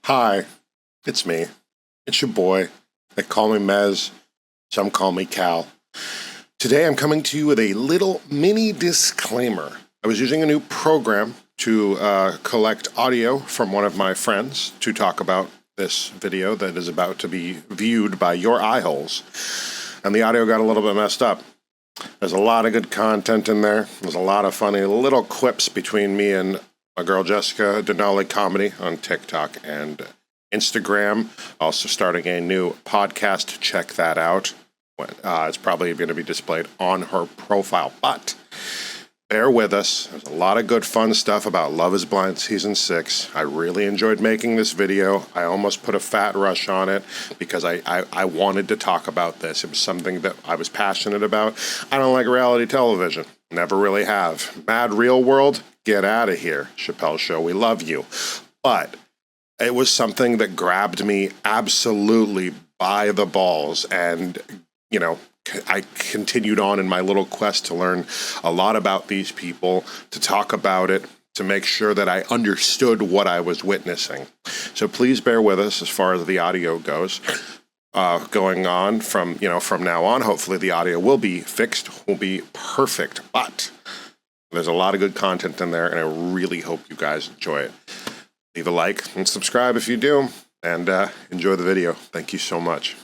Hi, it's me. It's your boy. They call me Mez. Some call me Cal. Today I'm coming to you with a little mini disclaimer. I was using a new program to collect audio from one of my friends to talk about this video that is about to be viewed by your eye holes. And the audio got a little bit messed up. There's a lot of good content in there. There's a lot of funny little quips between me and my girl Jessica, Denali Comedy on TikTok and Instagram. Also starting a new podcast. Check that out. It's probably going to be displayed on her profile. But bear with us. There's a lot of good fun stuff about Love is Blind Season 6. I really enjoyed making this video. I almost put a fat rush on it because I wanted to talk about this. It was something that I was passionate about. I don't like reality television. Never really have. Mad Real World? Get out of here. Chappelle Show, we love you. But it was something that grabbed me absolutely by the balls. And, you know, I continued on in my little quest to learn a lot about these people, to talk about it, to make sure that I understood what I was witnessing. So please bear with us as far as the audio goes. Going on from now on, hopefully the audio will be fixed, will be perfect. But there's a lot of good content in there, and I really hope you guys enjoy it. Leave a like and subscribe if you do, and enjoy the video. Thank you so much.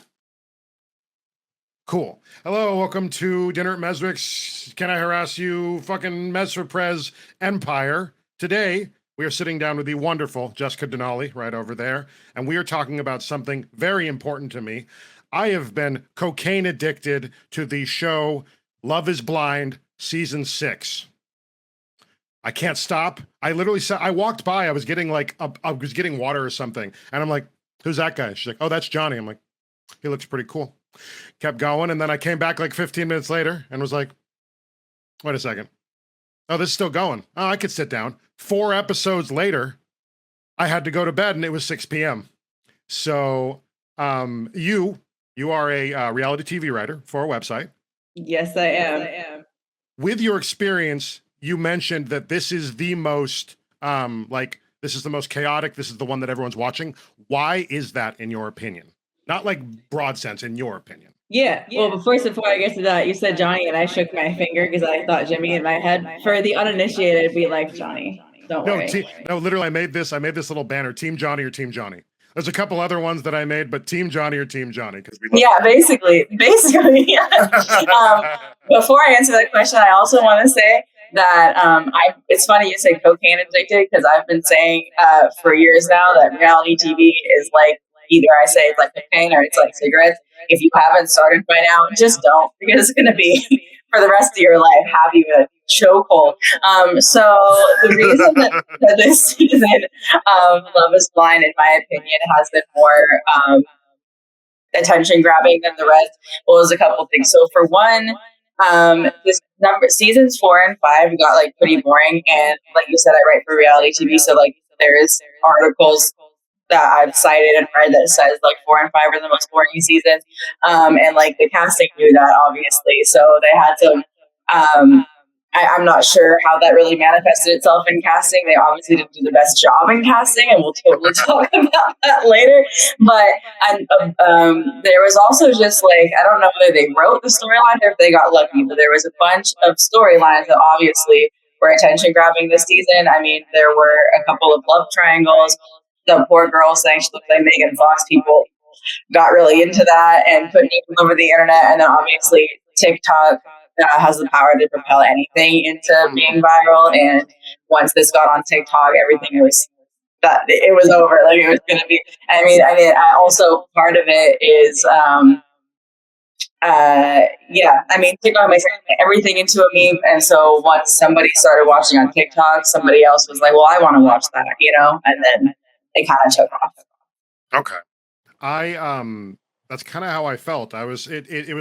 Cool. Hello, welcome to Dinner at Mezrec. Can I harass you? Fucking Mezrec Empire. Today, we are sitting down with the wonderful Jessica Denali right over there, and we are talking about something very important to me. I have been cocaine addicted to the show Love is Blind Season 6. I can't stop. I literally said, I walked by, I was getting water or something, and I'm like, who's that guy? She's like, oh, that's Johnny. I'm like, he looks pretty cool. Kept going, and then I came back like 15 minutes later and was like, wait a second. Oh, this is still going. Oh, I could sit down. 4 episodes later, I had to go to bed, and it was 6 p.m. So, you are a reality TV writer for a website. Yes, I am. With your experience, you mentioned that this is the most, this is the most chaotic. This is the one that everyone's watching. Why is that, in your opinion? Not like broad sense, in your opinion. Yeah. Well, but first, before I get to that, you said Johnny, and I shook my finger because I thought Jimmy in my head. For the uninitiated, we like Johnny. Don't worry. No, literally, I made this little banner: Team Johnny or Team Johnny. There's a couple other ones that I made, but Team Johnny or Team Johnny, because we. Yeah, basically. Yeah. Before I answer that question, I also want to say that it's funny you say cocaine addicted, because I've been saying for years now that reality TV is like, either I say it's like cocaine or it's like cigarettes. If you haven't started by now, just don't, because it's going to be for the rest of your life have you a chokehold. So the reason that this season of Love is Blind, in my opinion, has been more attention grabbing than the rest was a couple things. So for one, seasons 4 and 5 got like pretty boring, and like you said, I write for reality TV, so like there's articles that I've cited and read that says like 4 and 5 are the most boring seasons, and like the casting knew that, obviously, so they had to I'm not sure how that really manifested itself in casting. They obviously didn't do the best job in casting, and we'll totally talk about that later. But there was also just like, I don't know whether they wrote the storyline or if they got lucky, but there was a bunch of storylines that obviously were attention grabbing this season. I mean, there were a couple of love triangles. The poor girl saying she looked like Megan Fox. People got really into that and put it over the internet. And then obviously TikTok has the power to propel anything into being viral. And once this got on TikTok, everything was over. Like, it was going to be. I mean, I also, part of it is, TikTok makes everything into a meme. And so once somebody started watching on TikTok, somebody else was like, well, I want to watch that, and then it kind of took off. Okay. That's kind of how I felt. It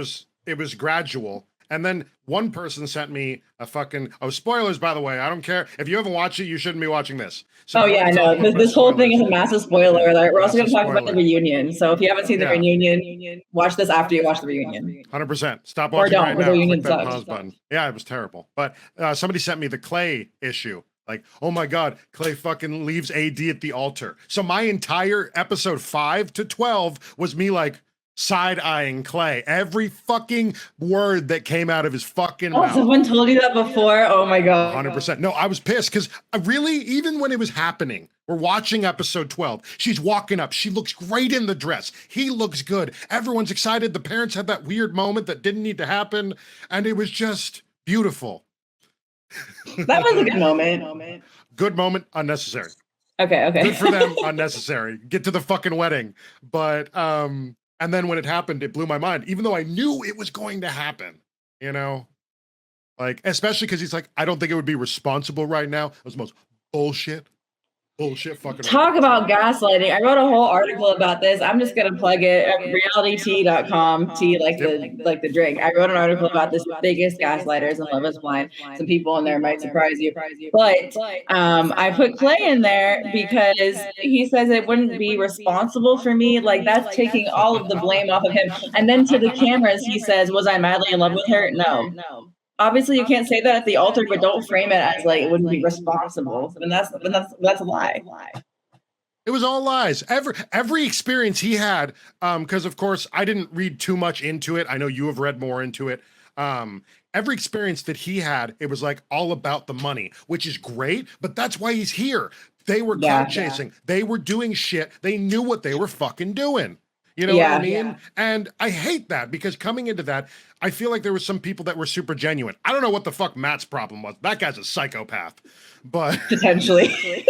was gradual. And then one person sent me a fucking, spoilers, by the way. I don't care. If you haven't watched it, you shouldn't be watching this. So I know. This whole thing is a massive spoiler alert. We're also going to talk about the reunion. So if you haven't seen the reunion, watch this after you watch the reunion. 100%. Stop watching right now. The reunion click that pause button. Yeah, it was terrible. But somebody sent me the Clay issue Like, oh my God, Clay fucking leaves AD at the altar. So my entire episode 5 to 12 was me like side-eyeing Clay. Every fucking word that came out of his fucking mouth. Someone told you that before? Oh my God. 100%. No, I was pissed because really, even when it was happening, we're watching episode 12. She's walking up. She looks great in the dress. He looks good. Everyone's excited. The parents had that weird moment that didn't need to happen. And it was just beautiful. That was a good moment. Good moment, unnecessary. Okay. Good for them, unnecessary. Get to the fucking wedding. But, and then when it happened, it blew my mind, even though I knew it was going to happen, you know? Like, especially because he's like, I don't think it would be responsible right now. It was the most bullshit fucking. Talk about gaslighting. I wrote a whole article about this. I'm just gonna plug it at realitytea.com. Tea like the drink. I wrote an article about this biggest gaslighters in Love Is Blind. Some people in there might surprise you. But I put Clay in there because he says it wouldn't be responsible for me. Like that's taking all of the blame off of him. And then to the cameras, he says, was I madly in love with her? No. Obviously, you can't say that at the altar, but don't frame it as like it wouldn't be responsible. And that's a lie. It was all lies. Every experience he had, because of course I didn't read too much into it. I know you have read more into it. Every experience that he had, it was like all about the money, which is great, but that's why he's here. They were clout chasing. Yeah. They were doing shit. They knew what they were fucking doing. You know what I mean? Yeah. And I hate that because coming into that, I feel like there were some people that were super genuine. I don't know what the fuck Matt's problem was. That guy's a psychopath, but potentially.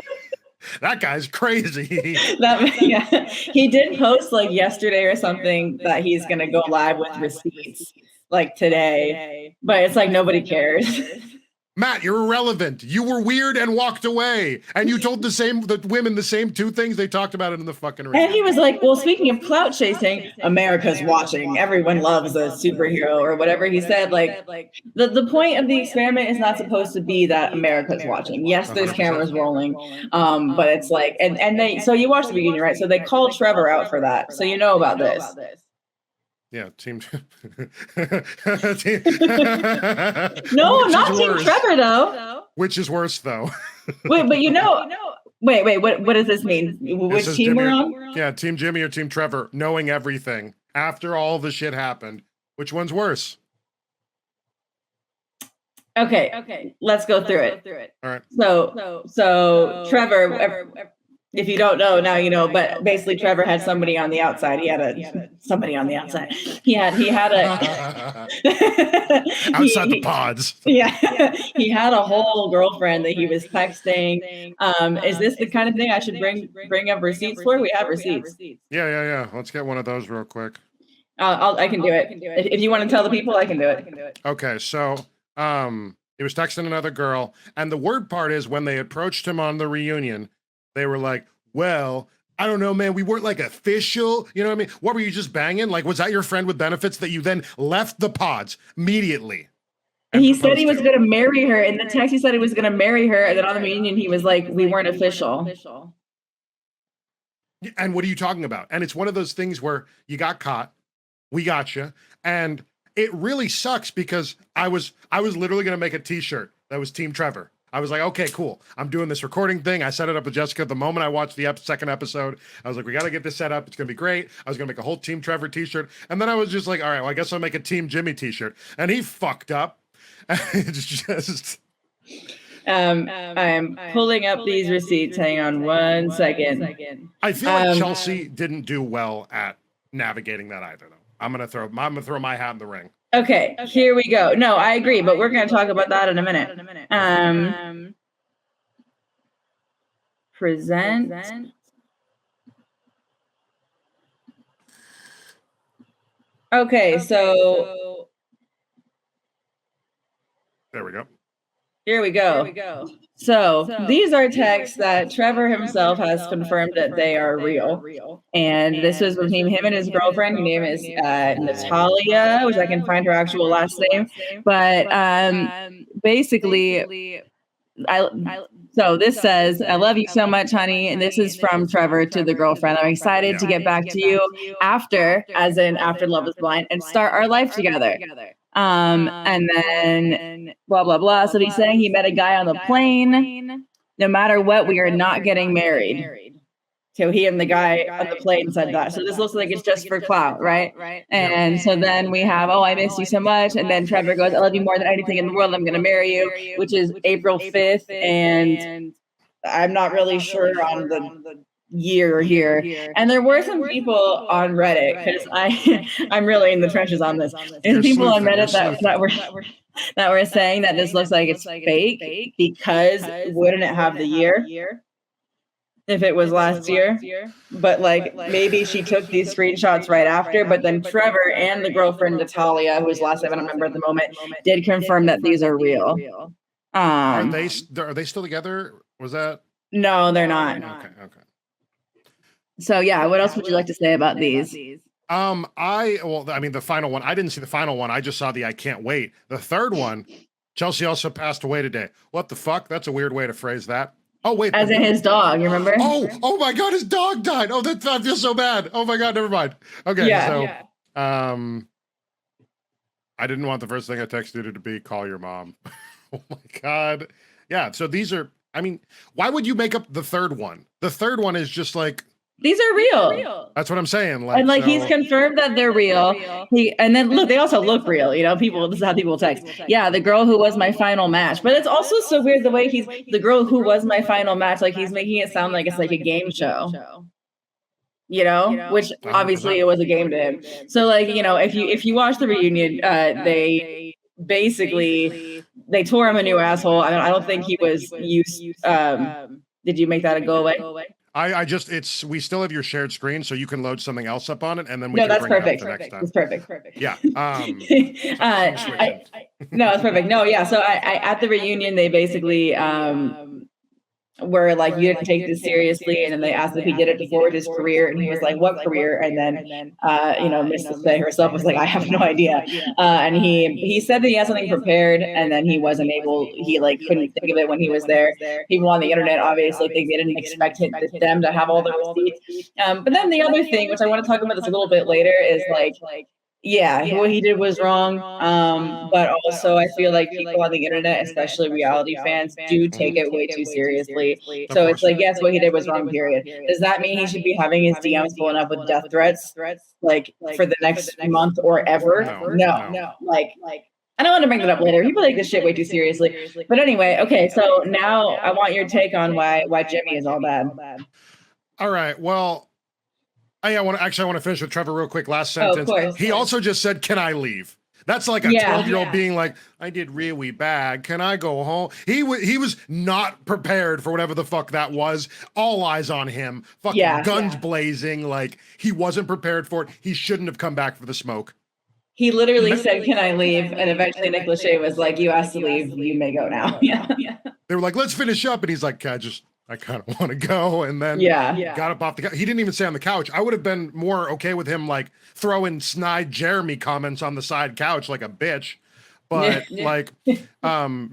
That guy's crazy. He did post like yesterday or something that he's going to go live with receipts like today, but it's like nobody cares. Matt, you're irrelevant. You were weird and walked away. And you told the women the same two things they talked about it in the fucking room. And he was like, well, speaking of clout chasing, America's watching. Everyone loves a superhero or whatever he said. Like the point of the experiment is not supposed to be that America's watching. Yes, there's cameras rolling. But it's like, and they, so you watched the reunion, right? So they called Trevor out for that. So you know about this. Yeah, team. No, not Team Trevor though. Which is worse though? Wait, but wait. What does this mean? Which team we're on? Yeah, Team Jimmy or Team Trevor, knowing everything after all the shit happened. Which one's worse? Okay. Let's go through it. All right. So Trevor. If you don't know, now you know, but basically Trevor had somebody on the outside. He had somebody on the outside. He had a outside the pods. Yeah. He had a whole girlfriend that he was texting. Is this the kind of thing I should bring up receipts for? We have receipts. Yeah. Let's get one of those real quick. I can do it. If you want to tell the people, I can do it. Okay, so he was texting another girl, and the word part is when they approached him on the reunion, they were like, well, I don't know, man. We weren't like official. You know what I mean? What were you just banging? Like, was that your friend with benefits that you then left the pods immediately? And he said he was going to marry her. In the text, he said he was going to marry her. And then on the reunion, he was like, we weren't official. And what are you talking about? And it's one of those things where you got caught. We got you. And it really sucks because I was literally going to make a t-shirt that was Team Trevor. I was like, okay, cool. I'm doing this recording thing. I set it up with Jessica. The moment I watched the second episode, I was like, we got to get this set up. It's going to be great. I was going to make a whole Team Trevor t-shirt. And then I was just like, all right, well, I guess I'll make a Team Jimmy t-shirt. And he fucked up. It's just... I'm pulling up these receipts. Hang on one second. I feel like Chelsea didn't do well at navigating that either, though. I'm gonna throw my hat in the ring. Okay, here we go. No, I agree, but we're gonna talk about that in a minute. Present. Okay, so there we go. Here we go. So these are texts that Trevor himself has confirmed that they are real. And this was between him and his girlfriend. Her name is Natalia, which I can find her actual last name. But basically, so this says, I love you so much, honey. And this is from Trevor to the girlfriend. I'm excited to get back to you after Love Is Blind, and start our life together. And then blah, blah, blah. So he's saying he met a guy on the plane. No matter what, we are not getting married. So he and the guy on the plane said that. So this looks like it's just for clout, right? And so then we have, oh, I miss you so much. And then Trevor goes, I love you more than anything in the world. I'm going to marry you, which is April 5th. And I'm not really sure on the year here. And there were some people on Reddit, because I'm really in the trenches on this. There's people on Reddit that were saying that this looks like it's fake because wouldn't it have the year if it was last year? But like maybe she took these screenshots right after, but then Trevor and the girlfriend Natalia, who's last name I don't remember at the moment, did confirm that these are real. Are they still together? Was that? No, they're not. Okay. So yeah, what else would you like to say about these? The final one, I didn't see the final one. I just saw the I can't wait. The third one, Chelsea also passed away today. What the fuck? That's a weird way to phrase that. Oh, wait. As in his dog, you remember? Oh my God, his dog died. Oh, that feels so bad. Oh my God, never mind. Okay, I didn't want the first thing I texted you to be call your mom. Oh my God. Yeah, so these are, why would you make up the third one? The third one is just like, these are real. That's what I'm saying. He's confirmed that they're real. And then look, they also look real. This is how people text. Yeah, the girl who was my final match. But it's also so weird the way he's the girl who was my final match. Like he's making it sound like it's like a game show. Which obviously it was a game to him. So if you watch the reunion, they basically they tore him a new asshole. I don't think he was used. Did you make that a go away? We still have your shared screen, so you can load something else up on it, and then we can bring perfect. it up the next time. That's perfect. Yeah. No, it's perfect. No, yeah. So I at the reunion, they basically were like, you didn't take this seriously, and then they asked if he did it to forward his career, and he was like, what career? And then Miss Say herself was like, I have no idea. And he said that he had something prepared, and then he wasn't able, he couldn't think of it when he was there. People on the internet obviously think they didn't expect them to have all the receipts. But then the other thing, which I want to talk about this a little bit later, is yeah, what he did was wrong. But also I feel like people on the internet, especially reality fans, do take it way too seriously. So it's like, yes, what he did was wrong, period. Does that mean he should be having his DMs blown up with death threats for the next month or ever? No. I don't want to bring that up later. People take this shit way too seriously. But anyway, okay, so now I want your take on why Jimmy is all bad. All right, well, I want to finish with Trevor real quick. Last sentence. He also just said, "Can I leave?" That's like a 12-year-old being like, "I did really bad. Can I go home?" He was not prepared for whatever the fuck that was. All eyes on him. Fucking guns blazing. Like he wasn't prepared for it. He shouldn't have come back for the smoke. He literally said, "Can I leave?" And eventually Nick Lachey was like, "You asked to leave. You may go now." Yeah. They were like, "Let's finish up," and he's like, I kind of want to go, and then got up off the couch. He didn't even stay on the couch. I would have been more okay with him throwing snide Jeremy comments on the side couch like a bitch. But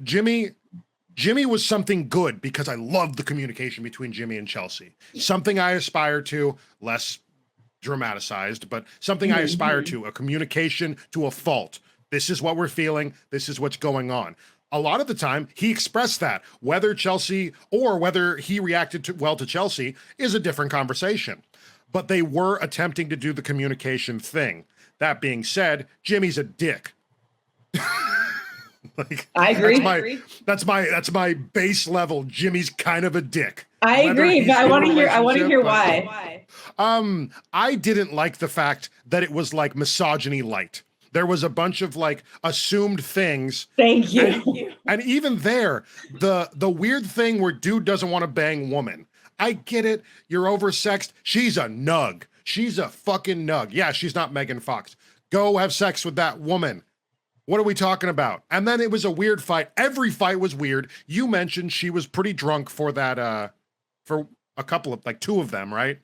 Jimmy was something good because I loved the communication between Jimmy and Chelsea. Something I aspire to, less dramatized, but something I aspire to, a communication to a fault. This is what we're feeling. This is what's going on. A lot of the time, he expressed that. Whether he reacted well to Chelsea is a different conversation. But they were attempting to do the communication thing. That being said, Jimmy's a dick. I agree. That's my base level. Jimmy's kind of a dick. I agree, but I want to hear why. I didn't like the fact that it was misogyny light. There was a bunch of assumed things. Thank you. And even there, the weird thing where dude doesn't want to bang woman. I get it. You're oversexed. She's a nug. She's a fucking nug. Yeah, she's not Megan Fox. Go have sex with that woman. What are we talking about? And then it was a weird fight. Every fight was weird. You mentioned she was pretty drunk for that, for a couple of, two of them, right?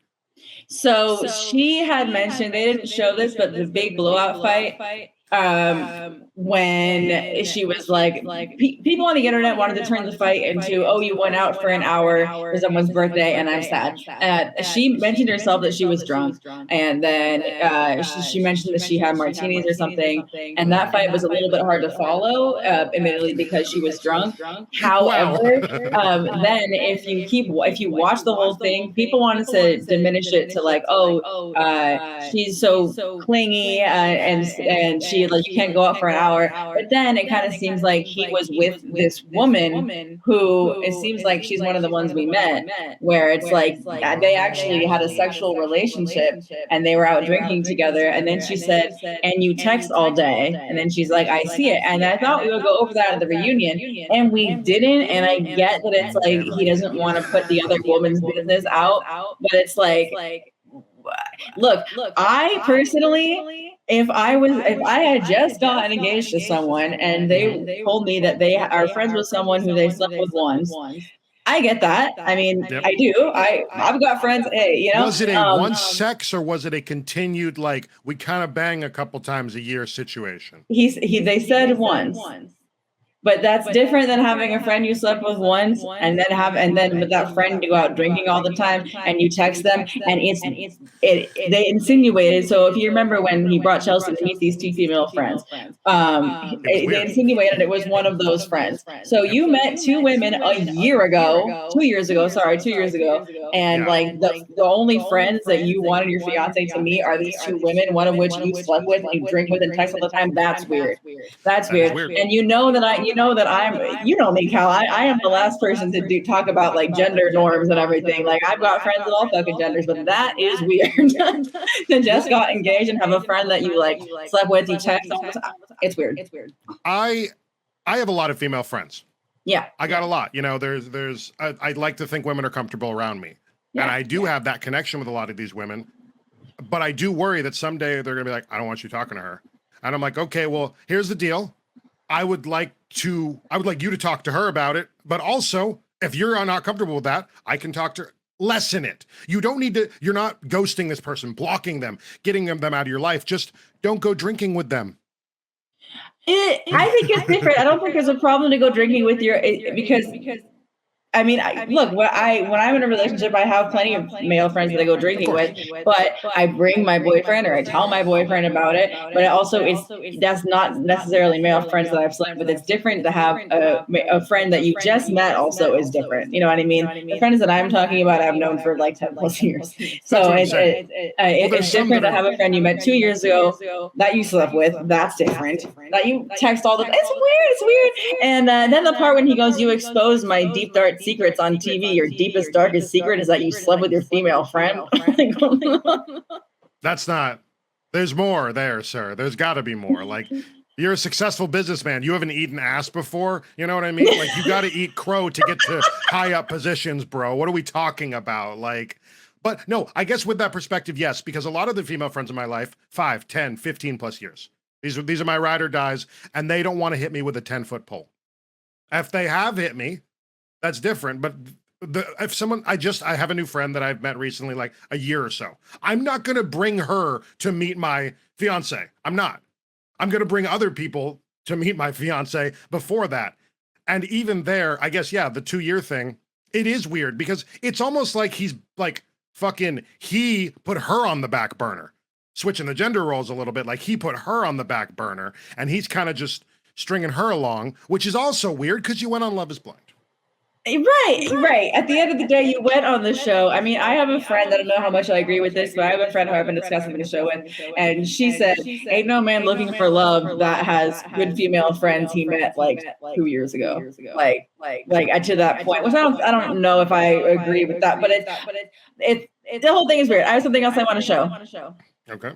So she had mentioned, they didn't show this, but the big blowout fight, when she was like, people on the internet wanted to turn the fight into, oh, you went out for an hour for someone's birthday and I'm sad. She mentioned herself that she was drunk, and then she mentioned that she had martinis or something, and that fight was a little bit hard to follow, admittedly, because she was drunk. However, then if you watch the whole thing, people wanted to diminish it to like, she's so clingy, and she like, you can't go out for an hour. But then it kind of seems like he was with this woman who, it seems like she's one of the ones we met, where it's like they actually had a sexual relationship and they were out drinking together. And then she said, and you text all day. And then she's like, I see it. And I thought we would go over that at the reunion, and we didn't. And I get that it's like he doesn't want to put the other woman's business out, but it's like, look, I personally, if I had just gotten engaged to someone and they told me that they are friends with someone who they slept with once, I get that. I mean, yep. I do. I've got friends. Hey, you know, was it a once sex, or was it a continued, like, we kind of bang a couple times a year situation? They said once. But that's different than having a friend you slept with once and then with that friend to go out drinking all the time, and you text them and they insinuated. So if you remember when he brought Chelsea to meet these two female friends, they insinuated it was one of those friends. So you met two women 2 years ago, and like the only friends that you wanted your fiance to meet are these two women, one of which you slept with and you drink with and text all the time. That's weird. That's weird. And you know that I'm, you know me, Cal, I am the last person to talk about like gender norms and everything. Like, I've got friends of all fucking genders, but that is weird to just got engaged and have a friend that you like slept with, you text all the time. It's weird. I have a lot of female friends. Yeah. I got a lot, you know, I'd like to think women are comfortable around me. Yeah. And I do have that connection with a lot of these women, but I do worry that someday they're gonna be like, I don't want you talking to her. And I'm like, okay, well, here's the deal. I would like you to talk to her about it, but also, if you're not comfortable with that, I can talk to her. Lessen it. You don't need to, you're not ghosting this person, blocking them, getting them out of your life. Just don't go drinking with them. I think it's different. I don't think there's a problem to go drinking with because I mean, look, when I'm in a relationship, I have plenty of male friends that I go drinking with, but I bring my boyfriend, or I tell my boyfriend about it. But that's not necessarily male friends that I've slept with. It's different to have a friend that you just met also is different. You know what I mean? The friends that I'm talking about, I've known for like 10 plus years. So it's different to have a friend you met 2 years ago that you slept with. That's different. That you text all the time. It's weird. And then the part when he goes, you exposed my deep, dark secrets on TV. Your deepest, darkest secret is that you slept with your female friend. That's not, there's more there, sir. There's got to be more. Like, you're a successful businessman. You haven't eaten ass before. You know what I mean? Like, you got to eat crow to get to high up positions, bro. What are we talking about? Like, but no, I guess with that perspective, yes, because a lot of the female friends in my life, 5, 10, 15 plus years. These are my ride or dies, and they don't want to hit me with a 10-foot pole. If they have hit me, that's different. But if someone, I have a new friend that I've met recently, like a year or so. I'm not going to bring her to meet my fiance. I'm not. I'm going to bring other people to meet my fiance before that. And even there, I guess, yeah, the 2-year thing, it is weird because it's almost like he's like he put her on the back burner, switching the gender roles a little bit. Like, he put her on the back burner and he's kind of just stringing her along, which is also weird because you went on Love is Blind. Right. At the end of the day, you went on the show. I mean, I have a friend, I don't know how much I agree with this, but I have a friend who I've been discussing the show with, and she said, ain't no man looking for love that has good female friends he met like 2 years ago. Like to that point, which I don't know if I agree with that, but it's the whole thing is weird. I have something else I want to show. Okay.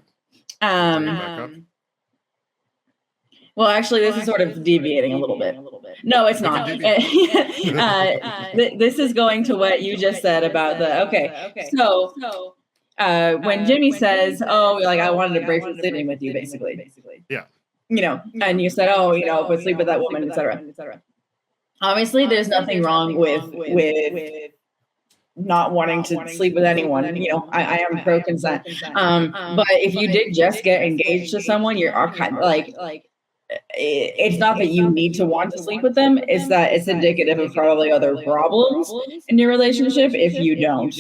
Well, actually, this is sort of deviating a little bit. No, it's not. This is going to what you just said about So when Jimmy says, "Oh, like I wanted to break from sleeping with you," basically. Yeah. You know, and you said, "Oh, you know, but sleep with that woman, etc." Obviously, there's nothing wrong with not wanting to sleep with anyone. You know, I am pro consent. But if you did just get engaged to someone, you're kind of like, it's not that you need to want to sleep with them, it's that it's indicative of probably other problems in your relationship if you don't.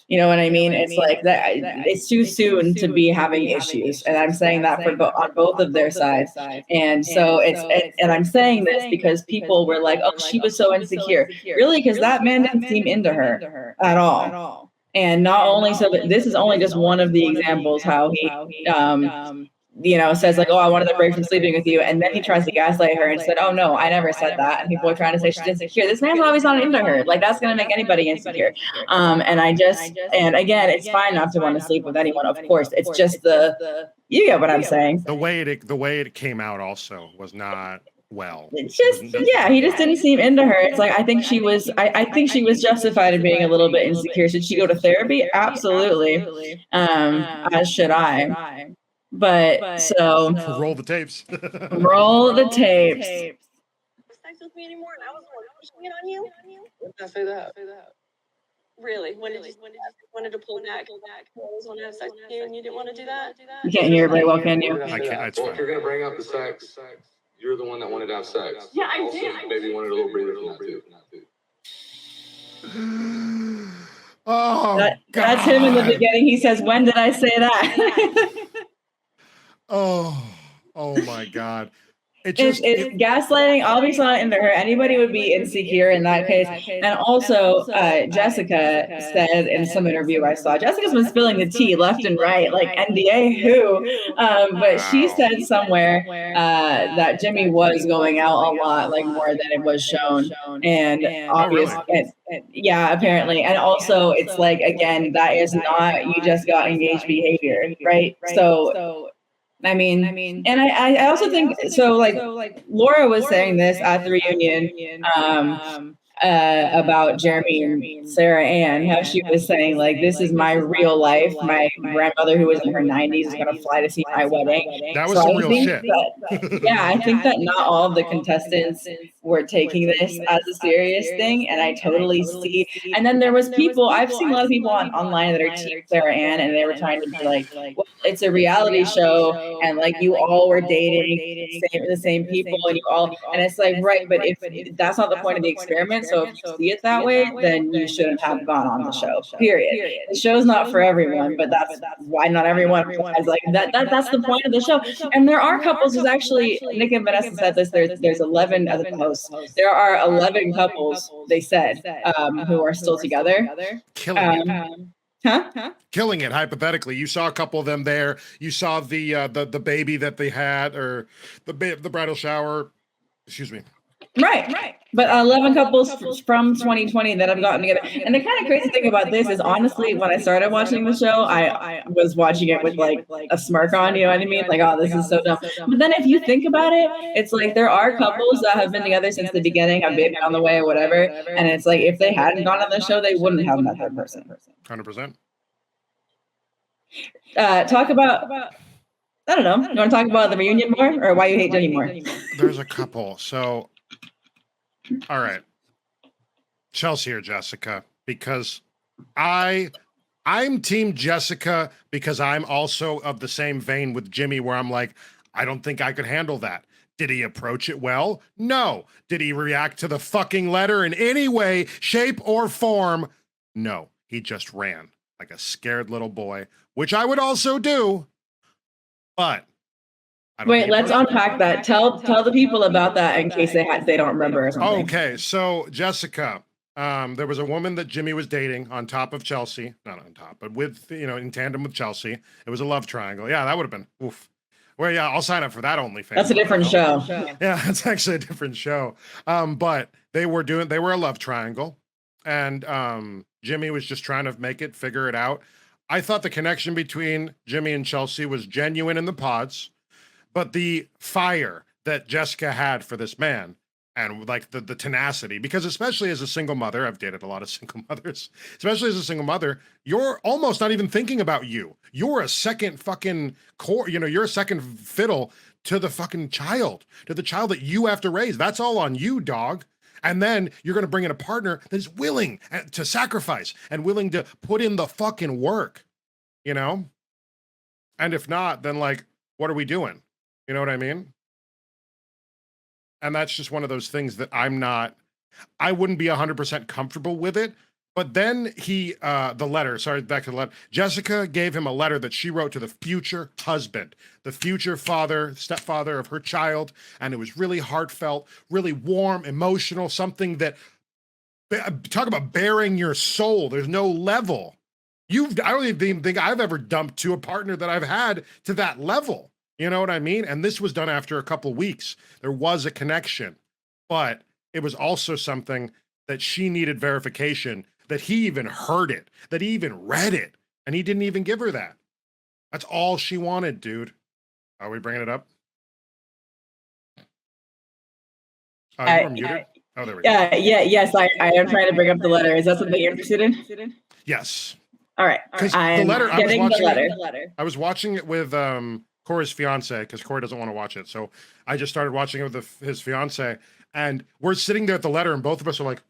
You know what I mean? It's like that it's too soon to be having issues. And I'm saying that for on both of their sides. And so and I'm saying this because people were like, oh, she was so insecure. Really? Because that man didn't seem into her at all. And not only so, but this is only just one of the examples how he you know, says like, oh, I wanted to break from sleeping with you. And then he tries to gaslight her and said, oh, no, I never said that. And people are trying to say she's insecure. This man's always not into her. Like, that's going to make anybody insecure. And again, it's fine not to want to sleep with anyone. Of course, it's just you get what I'm saying. The way it came out also was not well. It's just, he just didn't seem into her. It's like, I think she was justified in being a little bit insecure. Should she go to therapy? Absolutely. As should I. But so roll the tapes. Roll the tapes. Sex with me anymore, and I was pushing it on you. When did I say that? Really? When did you wanted to pull back? I always wanted to have sex with you, and you didn't want to do that. You can't hear very well, can you? I can't. Well, if you're gonna bring up the sex, you're the one that wanted to have sex. Yeah, I also, did. Maybe wanted a little breather from that too. Oh, that's him in the beginning. He says, "When did I say that?" Oh my God. It's gaslighting, obviously not into her. Anybody would be insecure in that case. And also, Jessica said in some interview I saw, Jessica's been spilling the tea left and right, like NDA who. But she said somewhere that Jimmy was going out a lot, like more than it was shown. And obviously, yeah, apparently. And also, it's like, again, that is not you just got engaged behavior, right? So I mean, and I also think so. Like Laura was saying this at the reunion about Jeremy and Sarah Ann, how she was saying like, "This is my real life. My grandmother, who was in her 90s, is going to fly to see my wedding." That was some real shit. I think that not all of the contestants were taking this as a serious thing, and I totally see. And then there was people, I've seen a lot of people online that are team Sarah Ann, and they were trying to be like, well, it's a reality show, and like you all were dating the same people, and you all, and it's like, right, but if that's not the point of the experiment, so if you see it that way, then you shouldn't have gone on the show, period. The show's not for everyone, but that's why not everyone realizes like that's the point of the show. And there are couples, there's actually, Nick and Vanessa said this, there's 11 other posts. There are 11 couples, they said, who are still together. Killing it. Killing it, hypothetically. You saw a couple of them there. You saw the baby that they had, or the bridal shower. Excuse me. Right. But 11 couples from 2020 that have gotten together. And the kind of crazy thing about this is, honestly, when I started watching the show, I was watching it with like a smirk on, you know what I mean? Like, oh, this is so dumb. But then if you think about it, it's like there are couples that have been together since the beginning, have baby on the way or whatever. And it's like, if they hadn't gone on the show, they wouldn't have met that person. 100%. Talk about, I don't know. You want to talk about the reunion more, or why you hate Jenny more? There's a couple. So, all right, Chelsea or Jessica, because I'm team Jessica, because I'm also of the same vein with Jimmy, where I'm like, I don't think I could handle that. Did he approach it well? No. Did he react to the fucking letter in any way, shape, or form? No. He just ran like a scared little boy, which I would also do, but wait, let's unpack that. Tell the people about that in case they don't remember or something. Okay, so Jessica, there was a woman that Jimmy was dating on top of Chelsea, not on top, but with, in tandem with Chelsea. It was a love triangle. Yeah, that would have been oof. Well, yeah, I'll sign up for that OnlyFans. That's a different show. Yeah, that's actually a different show. But they were a love triangle, and Jimmy was just trying to figure it out. I thought the connection between Jimmy and Chelsea was genuine in the pods, but the fire that Jessica had for this man, and like the tenacity, because especially as a single mother, I've dated a lot of single mothers, especially as a single mother, you're almost not even thinking about you. You're a second fucking core, you're a second fiddle to the fucking child, to the child that you have to raise. That's all on you, dog. And then you're going to bring in a partner that is willing to sacrifice and willing to put in the fucking work, you know? And if not, then like, what are we doing? You know what I mean? And that's just one of those things that I wouldn't be 100% comfortable with it. But then the letter, sorry, back to the letter. Jessica gave him a letter that she wrote to the future husband, the future stepfather of her child. And it was really heartfelt, really warm, emotional, something that, talk about bearing your soul. There's no level. I don't even think I've ever dumped to a partner that I've had to that level. You know what I mean? And this was done after a couple of weeks. There was a connection, but it was also something that she needed verification, that he even heard it, that he even read it, and he didn't even give her that. That's all she wanted, dude. Are we bringing it up? You were muted? Oh, there we go. Yes, I am trying to bring up the letter. Is that something you're interested in? Yes. All right. The letter, I was watching it with Corey's fiance, because Corey doesn't want to watch it. So I just started watching it with his fiance, and we're sitting there at the letter, and both of us are like,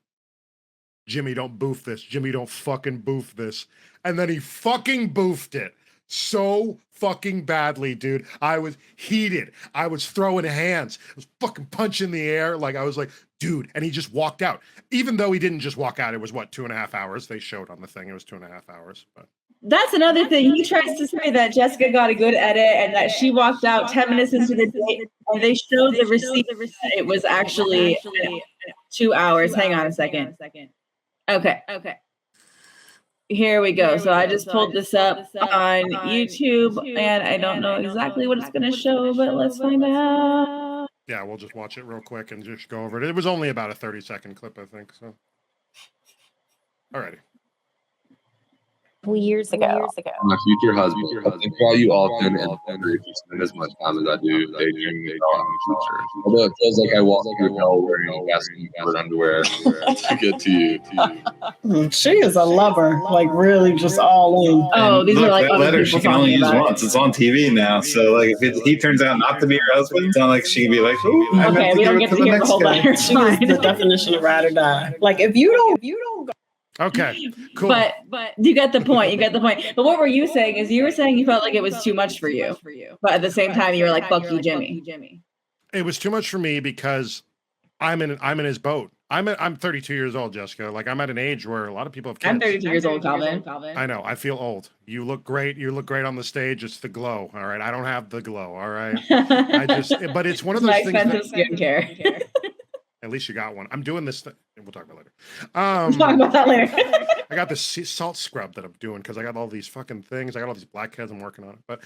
Jimmy, don't boof this. Jimmy, don't fucking boof this. And then he fucking boofed it so fucking badly, dude. I was heated. I was throwing hands. I was fucking punching the air. Like, I was like, dude. And he just walked out. Even though he didn't just walk out, it was what, 2.5 hours? They showed on the thing. It was 2.5 hours. But that's another thing. He tries to say that Jessica got a good edit and that she walked out 10 minutes into the date, and they showed the receipt. It was actually 2 hours. Hang on a second. Okay. Here we go. So I just pulled this up on YouTube, and I don't know exactly what it's going to show, but let's find out. Yeah, we'll just watch it real quick and just go over it. It was only about a 30-second clip, I think. So, alrighty. Years ago. My future husband. I think about you often and wonder if you spend as much time as I do daydreaming about the future. Although it feels like I walk through hell wearing gasoline-covered underwear to get to you. She is a lover, like really just all in. Oh, these Look, are like that other letter people she can only talking use about once. It's on TV now, so like if he turns out not to be your husband, it's not like she can be like, "Ooh, I meant Okay, to we give don't it get to to the hear the next whole guy." letter. It's She is fine. the definition of ride or die. Like if you don't go. Okay, cool. But you get the point. But what were you saying? Is you were saying you felt like it was too much for you, but at the same time you were like, "Fuck you, Jimmy." It was too much for me because I'm in his boat. I'm 32 years old, Jessica. Like, I'm at an age where a lot of people have kids. I'm 32 years old, Calvin. I know. I feel old. You look great. You look great on the stage. It's the glow. All right. I don't have the glow. All right. But it's one of those my things. expensive skincare. At least you got one. I'm doing this thing. We'll talk about it later. We'll talk about that later. I got this salt scrub that I'm doing because I got all these fucking things. I got all these blackheads. I'm working on it. But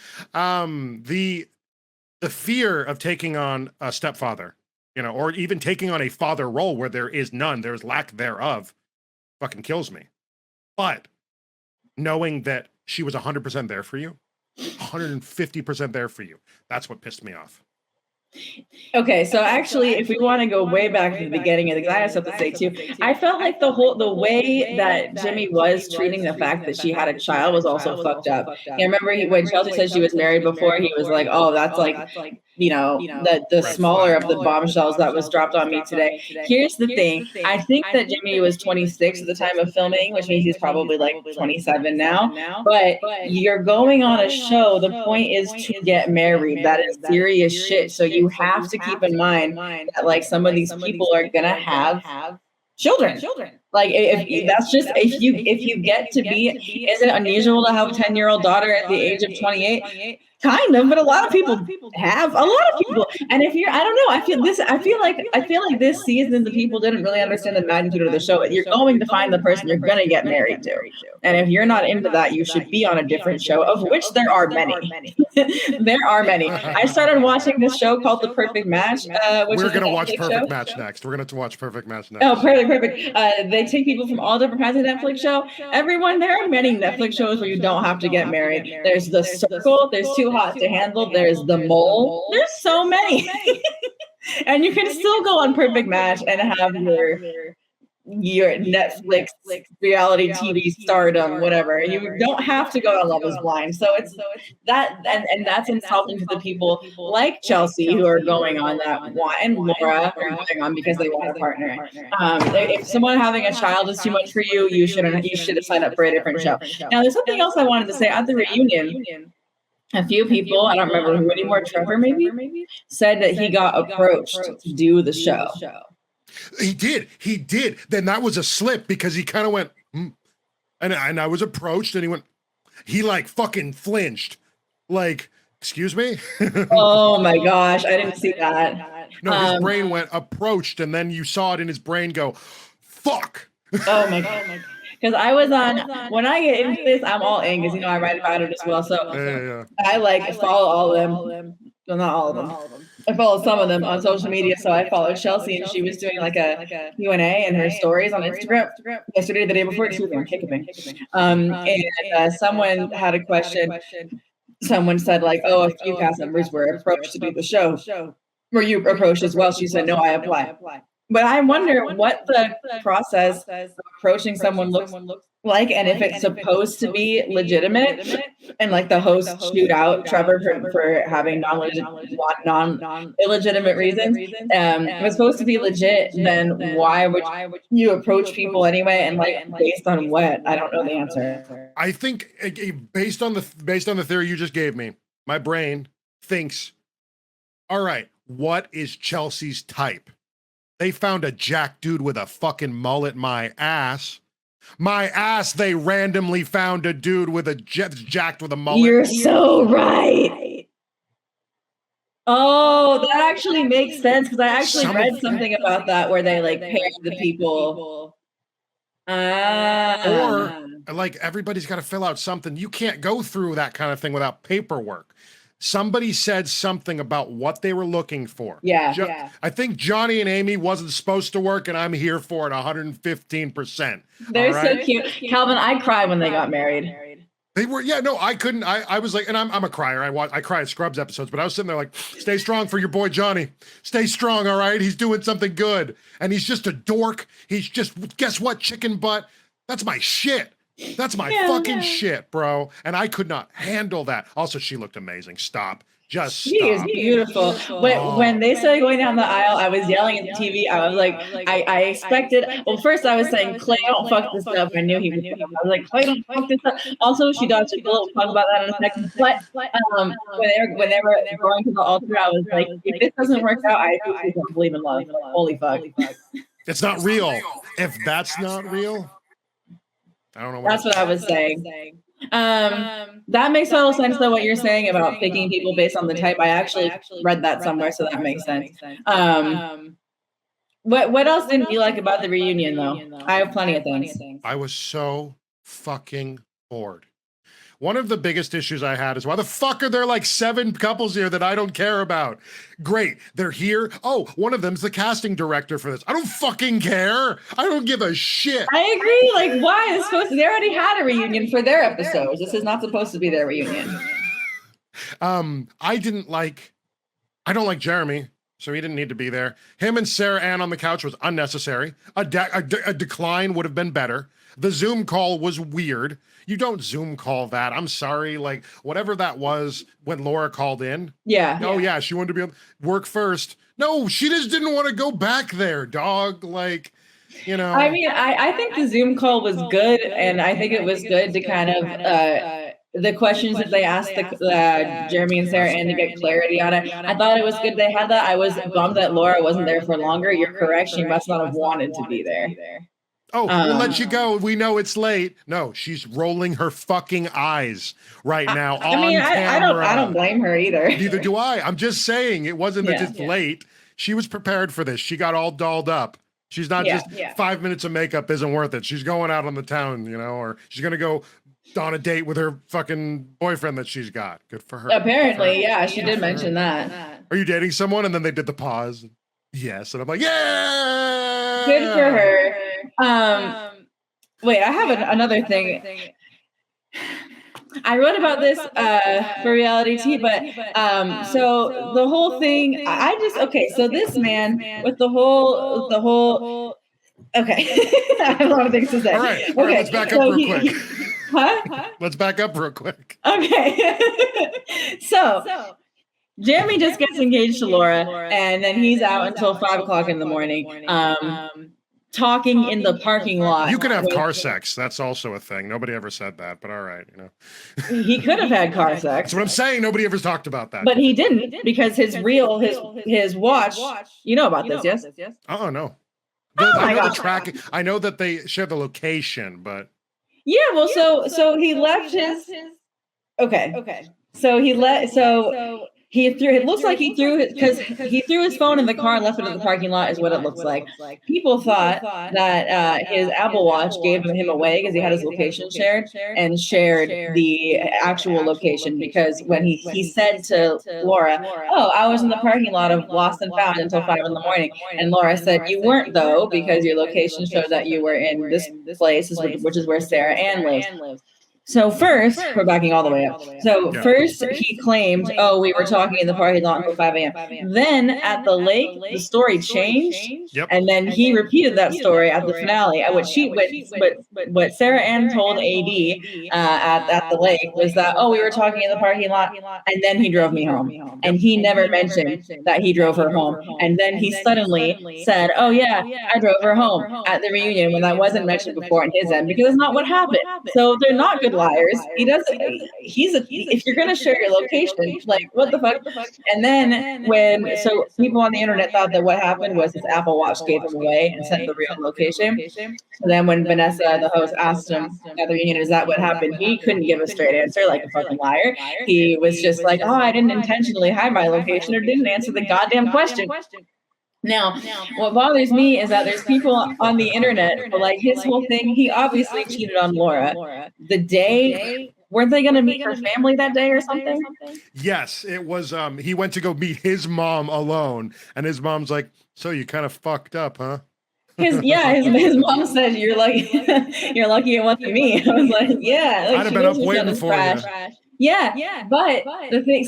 the fear of taking on a stepfather, you know, or even taking on a father role where there is none, there's lack thereof, fucking kills me. But knowing that she was 100% there for you, 150% there for you, that's what pissed me off. Okay, so actually, if we want to go way back to the beginning, because I have something to say too, I felt like the way that Jimmy was treating the fact that she had a child was also fucked up. I remember when Chelsea said she was married before, he was like, "Oh, that's like, you know, the smaller of the bombshells that was dropped on me today." Here's the thing: I think that Jimmy was 26 at the time of filming, which means he's probably like 27 now. But you're going on a show. The point is to get married. That is serious shit. So you have to keep in mind that like some of these people are gonna have children. Like if that's just if you get to be, is it unusual to have a 10-year-old daughter at the age of 28? Kind of, but a lot of people have a lot of people. And if you're, I don't know, I feel like this season the people didn't really understand the magnitude of the show. You're going to find the person you're going to get married to, and if you're not into that, you should be on a different show, of which there are many. There are many. I started watching this show called The Perfect Match. Which We're going to watch Perfect Match next. We're going to watch Perfect Match next. Oh, perfect. They take people from all different kinds of Netflix show. Everyone, there are many Netflix shows where you don't have to get married. There's The Circle. There's Too Hot to Handle. There's The Mole. There's so many. And you can still go on Perfect Match and have your Netflix reality TV stardom, whatever. You don't have to go to Love is Blind. So it's that, and that's insulting to the people like Chelsea who are going on that want, and Laura are going on because they want a partner. If someone having a child is too much for you, you should have signed up for a different show. Now, there's something else I wanted to say at the reunion. A few people, I don't remember who anymore, Trevor maybe, said that he got approached to do the show. He did. Then that was a slip because he kind of went, and I was approached and he like fucking flinched. Like, excuse me? Oh my gosh, I didn't see that. No, his brain went approached and then you saw it in his brain go, fuck. Oh my God. Because I was on, when I get into this, I'm all in because, I write about it as well. So I follow all of them. Well, not all of them. I follow some of them on social media. So I followed Chelsea and she was doing like a Q&A and her stories on Instagram yesterday, the day before. Excuse me, I'm hiccuping. And someone had a question. Someone said like, oh, a few cast members were approached to do the show. Were you approached as well? She said, no, I applied. But I wonder what the process of approaching someone looks like, and if it's supposed to be legitimate, and like the host shoot out Trevor for having illegitimate reasons. If it's supposed to be legit, then why would you approach people anyway? And like based on what? I don't know the answer. I think based on the theory you just gave me, my brain thinks, all right, what is Chelsea's type? They found a jack dude with a fucking mullet. My ass, they randomly found a dude with a jacked with a mullet. You're so right. Oh, that actually makes sense because I actually read something about that where they like paired the people. Or like everybody's got to fill out something. You can't go through that kind of thing without paperwork. Somebody said something about what they were looking for. Yeah. I think Johnny and Amy wasn't supposed to work, and I'm here for it 115%. They're so cute. Calvin, I cried when they got married. They were, I couldn't. I was like, and I'm a crier. I cry at Scrubs episodes, but I was sitting there like, stay strong for your boy Johnny. Stay strong, all right? He's doing something good. And he's just a dork. He's just, guess what, chicken butt? That's my shit. That's my fucking shit, bro. And I could not handle that. Also, she looked amazing. Stop. Just stop. She is beautiful. When they started going down the aisle, I was yelling at the TV. I was like, I expected. Well, first I was saying, Clay, don't fuck this up. I knew he was. I was like, Clay, don't fuck this up. Also, she dodged a bullet. We'll talk about that in a second. But when they were going to the altar, I was like, if this doesn't work out, I don't believe in love. Like, holy fuck. It's not real. If that's not real, I don't know. That's what I was saying. That makes total sense though, what you're saying about picking people based on the type. I actually read that somewhere, so that makes sense. What else didn't you like about the reunion though? I have plenty of things. I was so fucking bored. One of the biggest issues I had is why the fuck are there like 7 couples here that I don't care about? Great, they're here. Oh, one of them's the casting director for this. I don't fucking care. I don't give a shit. I agree. Like, why is supposed to? They already had a reunion for their episodes. This is not supposed to be their reunion. I don't like Jeremy, so he didn't need to be there. Him and Sarah Ann on the couch was unnecessary. A decline would have been better. The Zoom call was weird. You don't Zoom call that. I'm sorry. Like, whatever that was when Laura called in. Yeah. Oh, yeah. She wanted to be on work first. No, she just didn't want to go back there, dog. Like, I mean, I think the Zoom call was good. And I think it was good to kind of, the questions that they asked Jeremy and Sarah Ann to get clarity on it. I thought it was good they had that. I was bummed that Laura wasn't there for longer. You're correct. She must not have wanted to be there. Oh, we'll let you go. We know it's late. No, she's rolling her fucking eyes right now. I don't blame her either. Neither do I. I'm just saying it wasn't that it's late. She was prepared for this. She got all dolled up. She's not just 5 minutes of makeup isn't worth it. She's going out on the town, or she's going to go on a date with her fucking boyfriend that she's got. Good for her. Apparently, she did mention that. Are you dating someone? And then they did the pause. Yes. And I'm like, yeah. Good for her. Wait, I have another thing. I wrote about this for reality TV, but so the whole thing, so this man with the whole Okay. I have a lot of things to say. All right, let's back up real quick. Huh? Let's back up real quick. Okay. So Jeremy just gets engaged to Laura, and then he's out until 5 o'clock in the morning, talking in the parking lot. You can have car sex. That's also a thing. Nobody ever said that, but all right, you know. He could have had car sex. That's what I'm saying. Nobody ever talked about that. But he didn't, because his watch. You know about this, yes? Oh no. Oh I my know the God. tracking. I know that they share the location, but Yeah. Well, so he left his. Okay. So he threw. It looks like he threw because he threw his phone in the car and left it in the parking lot. Is what it looks like. People thought that his Apple Watch gave him away because he had his location shared and shared the actual location. Because when he said to Laura, "Oh, I was in the parking lot of Lost and Found until 5 in the morning," and Laura said, "You weren't though, because your location showed that you were in this place, which is where Sarah Ann lives." So first, we're backing all the way up. So first he claimed, "Oh, we were talking in the parking lot until 5 a.m. Then at the lake, the story changed. Yep. And then he repeated that story at the finale. What Sarah Ann told AD at the lake was that, "Oh, we were talking in the parking lot, and then he drove me home." And he never mentioned that he drove her home. And then he suddenly said, "Oh yeah, I drove her home at the reunion," when that wasn't mentioned before on his end, because it's not what happened. So they're not good liars. He doesn't. If you're gonna share your location, like, what the fuck? And then so people on the internet thought that what happened was his Apple Watch gave him away and sent the real location. So then when Vanessa, the host, asked him at the reunion, "Is that what happened?" he couldn't give a straight answer, like a fucking liar. He was just like, "Oh, I didn't intentionally hide my location," or didn't answer the goddamn question. Now, what bothers me is that there's people on the internet, but like his whole thing, he obviously cheated on Laura. The day, weren't they going to meet her family that day or something? yes, it was. He went to go meet his mom alone, and his mom's like, "So you kind of fucked up, huh?" His mom said, "You're lucky, you're lucky it wasn't me." I was like, "Yeah, like, I'd have been up waiting for you. Yeah, but the thing,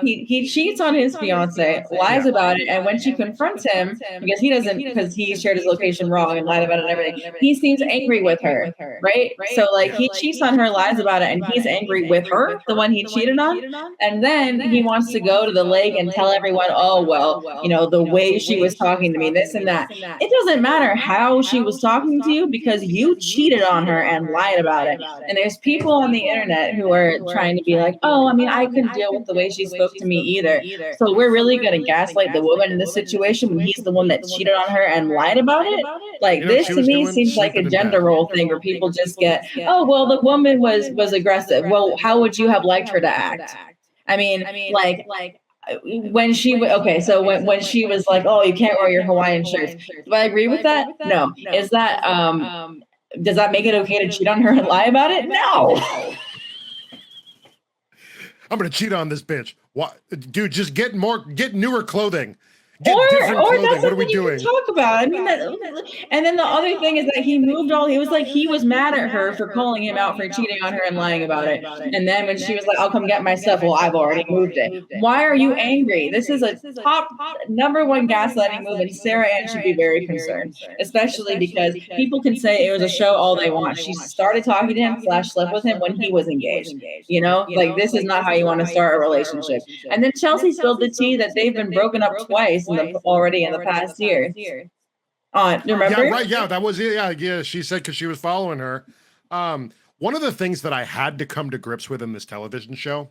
he cheats on his fiance, lies about it, and when she confronts him, because he shared his location wrong and lied about it and everything, he seems angry with her, right? So like he cheats on her, lies about it, and he's angry with her, the one he cheated on, and then he wants to go to the lake and tell everyone, "Oh well, the way she was talking to me, this and that." It doesn't matter how she was talking to you, because you cheated on her and lied about it. And there's people on the internet who are trying to be like, "Oh, I mean, I couldn't deal with the way she spoke to me either. So we're really going to gaslight the woman in this situation when he's the one that cheated on her and lied about it?" Like, this to me seems like a gender role thing where people just get, "Oh, well, the woman was aggressive." Well, how would you have liked her to act? I mean, like when she when she was like, "Oh, you can't wear your Hawaiian shirts." Do I agree with that? No. Is that does that make it okay to cheat on her and lie about it? No. I'm gonna cheat on this bitch. What, dude? Just get newer clothing. Get Or different clothing. that's What are we something you doing? can talk about. I mean, and then the other thing is that he moved all. It was like he was mad at her for calling him out for cheating on her and lying about it. And then when she was like, "I'll come get my stuff," well, I've already moved it. Why are you angry? This is a top number one gaslighting move, and Sarah Ann should be very concerned, especially because people can say it was a show all they want. She started talking to him, slept with him when he was engaged. Like, this is not how you want to start a relationship. And then Chelsea spilled the tea that they've been broken up twice already in the past year. Remember? Yeah, right. Yeah, that was it. Yeah. She said because she was following her. One of the things that I had to come to grips with in this television show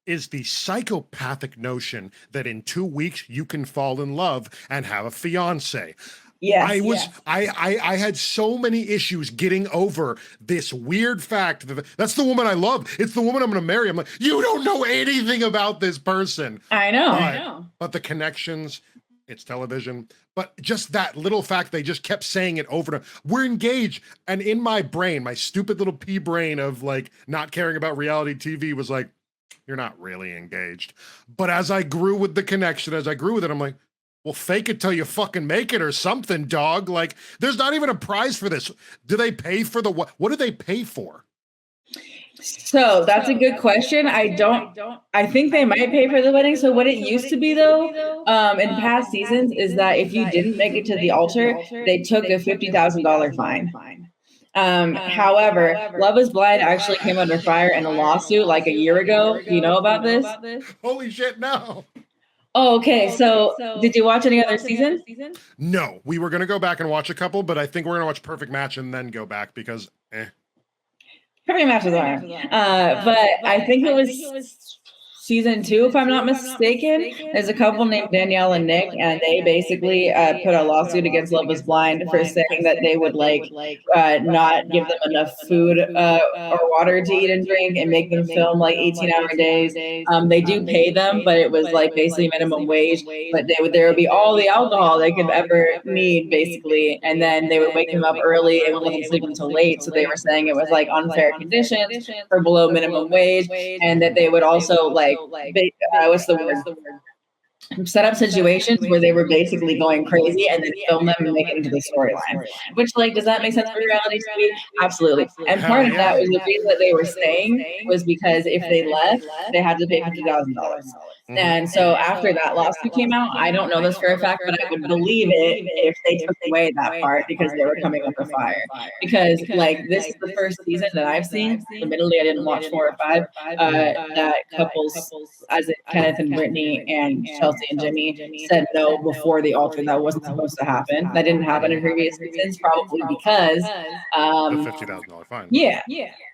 is the psychopathic notion that in 2 weeks you can fall in love and have a fiance. Yes, I had so many issues getting over this weird fact that that's the woman I love. It's the woman I'm going to marry. I'm like, you don't know anything about this person. I know. But the connections, it's television. But just that little fact, they just kept saying it over and over. We're engaged. And in my brain, my stupid little pea brain of like not caring about reality TV was like, you're not really engaged. But as I grew with the connection, as I grew with it, I'm like, well, fake it till you fucking make it or something, dog. Like, there's not even a prize for this. Do they pay for what do they pay for? So that's a good question. I think they might pay for the wedding. So what it used to be though, in past seasons is that if you didn't make it to the altar, they took a $50,000 fine. However, Love is Blind actually came under fire in a lawsuit like a year ago. Do you know about this? Holy shit, no. Oh, okay. So did you watch any other season? No, we were going to go back and watch a couple, but I think we're going to watch Perfect Match and then go back because Perfect Match was on. But I think it was season 2, if I'm not mistaken. There's a couple named Danielle and Nick, and they basically put a lawsuit against Love is Blind for saying that they would not give them enough food or water to eat and drink and make them film like 18-hour days. They do pay them, but it was like basically minimum wage. But there would be all the alcohol they could ever need, basically, and then they would wake them up early and let them sleep until late. So they were saying it was like unfair conditions for below minimum wage, and that they would also what's the word? Set up situations where they were basically going crazy and then film them and make it into the storyline. Which, does that make sense for reality TV? Absolutely. And part of that was the reason that they were staying was because if they left, they had to pay $50,000. And so after that lawsuit came out, I don't know this for a fact, but I would believe it if they took away that part because they were coming under fire. Because this is the first season that I've seen. Admittedly, I didn't watch 4 or 5. That couples, as in Kenneth and Brittany and Chelsea and Jimmy, said no before the altar. That wasn't supposed to happen. That didn't happen in previous seasons, probably because the $50,000 fine. Yeah.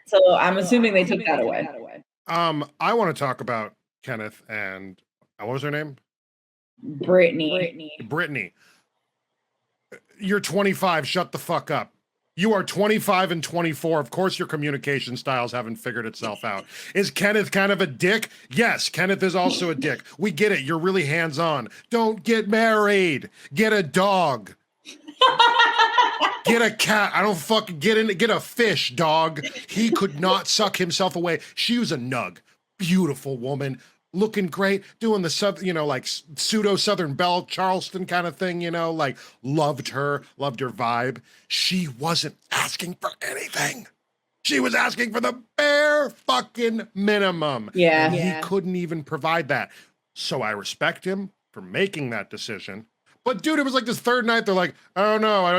So I'm assuming they took that away. I want to talk about Kenneth and what was her name? Brittany. You're 25. Shut the fuck up. You are 25 and 24. Of course, your communication styles haven't figured itself out. Is Kenneth kind of a dick? Yes, Kenneth is also a dick. We get it. You're really hands-on. Don't get married. Get a dog. Get a cat. I don't fucking get a fish, dog. He could not suck himself away. She was a nug. Beautiful woman. Looking great, doing the pseudo Southern Belle Charleston kind of thing, loved her vibe. She wasn't asking for anything. She was asking for the bare fucking minimum. Yeah. And he couldn't even provide that. So I respect him for making that decision. But dude, it was like this third night, they're like, oh no, I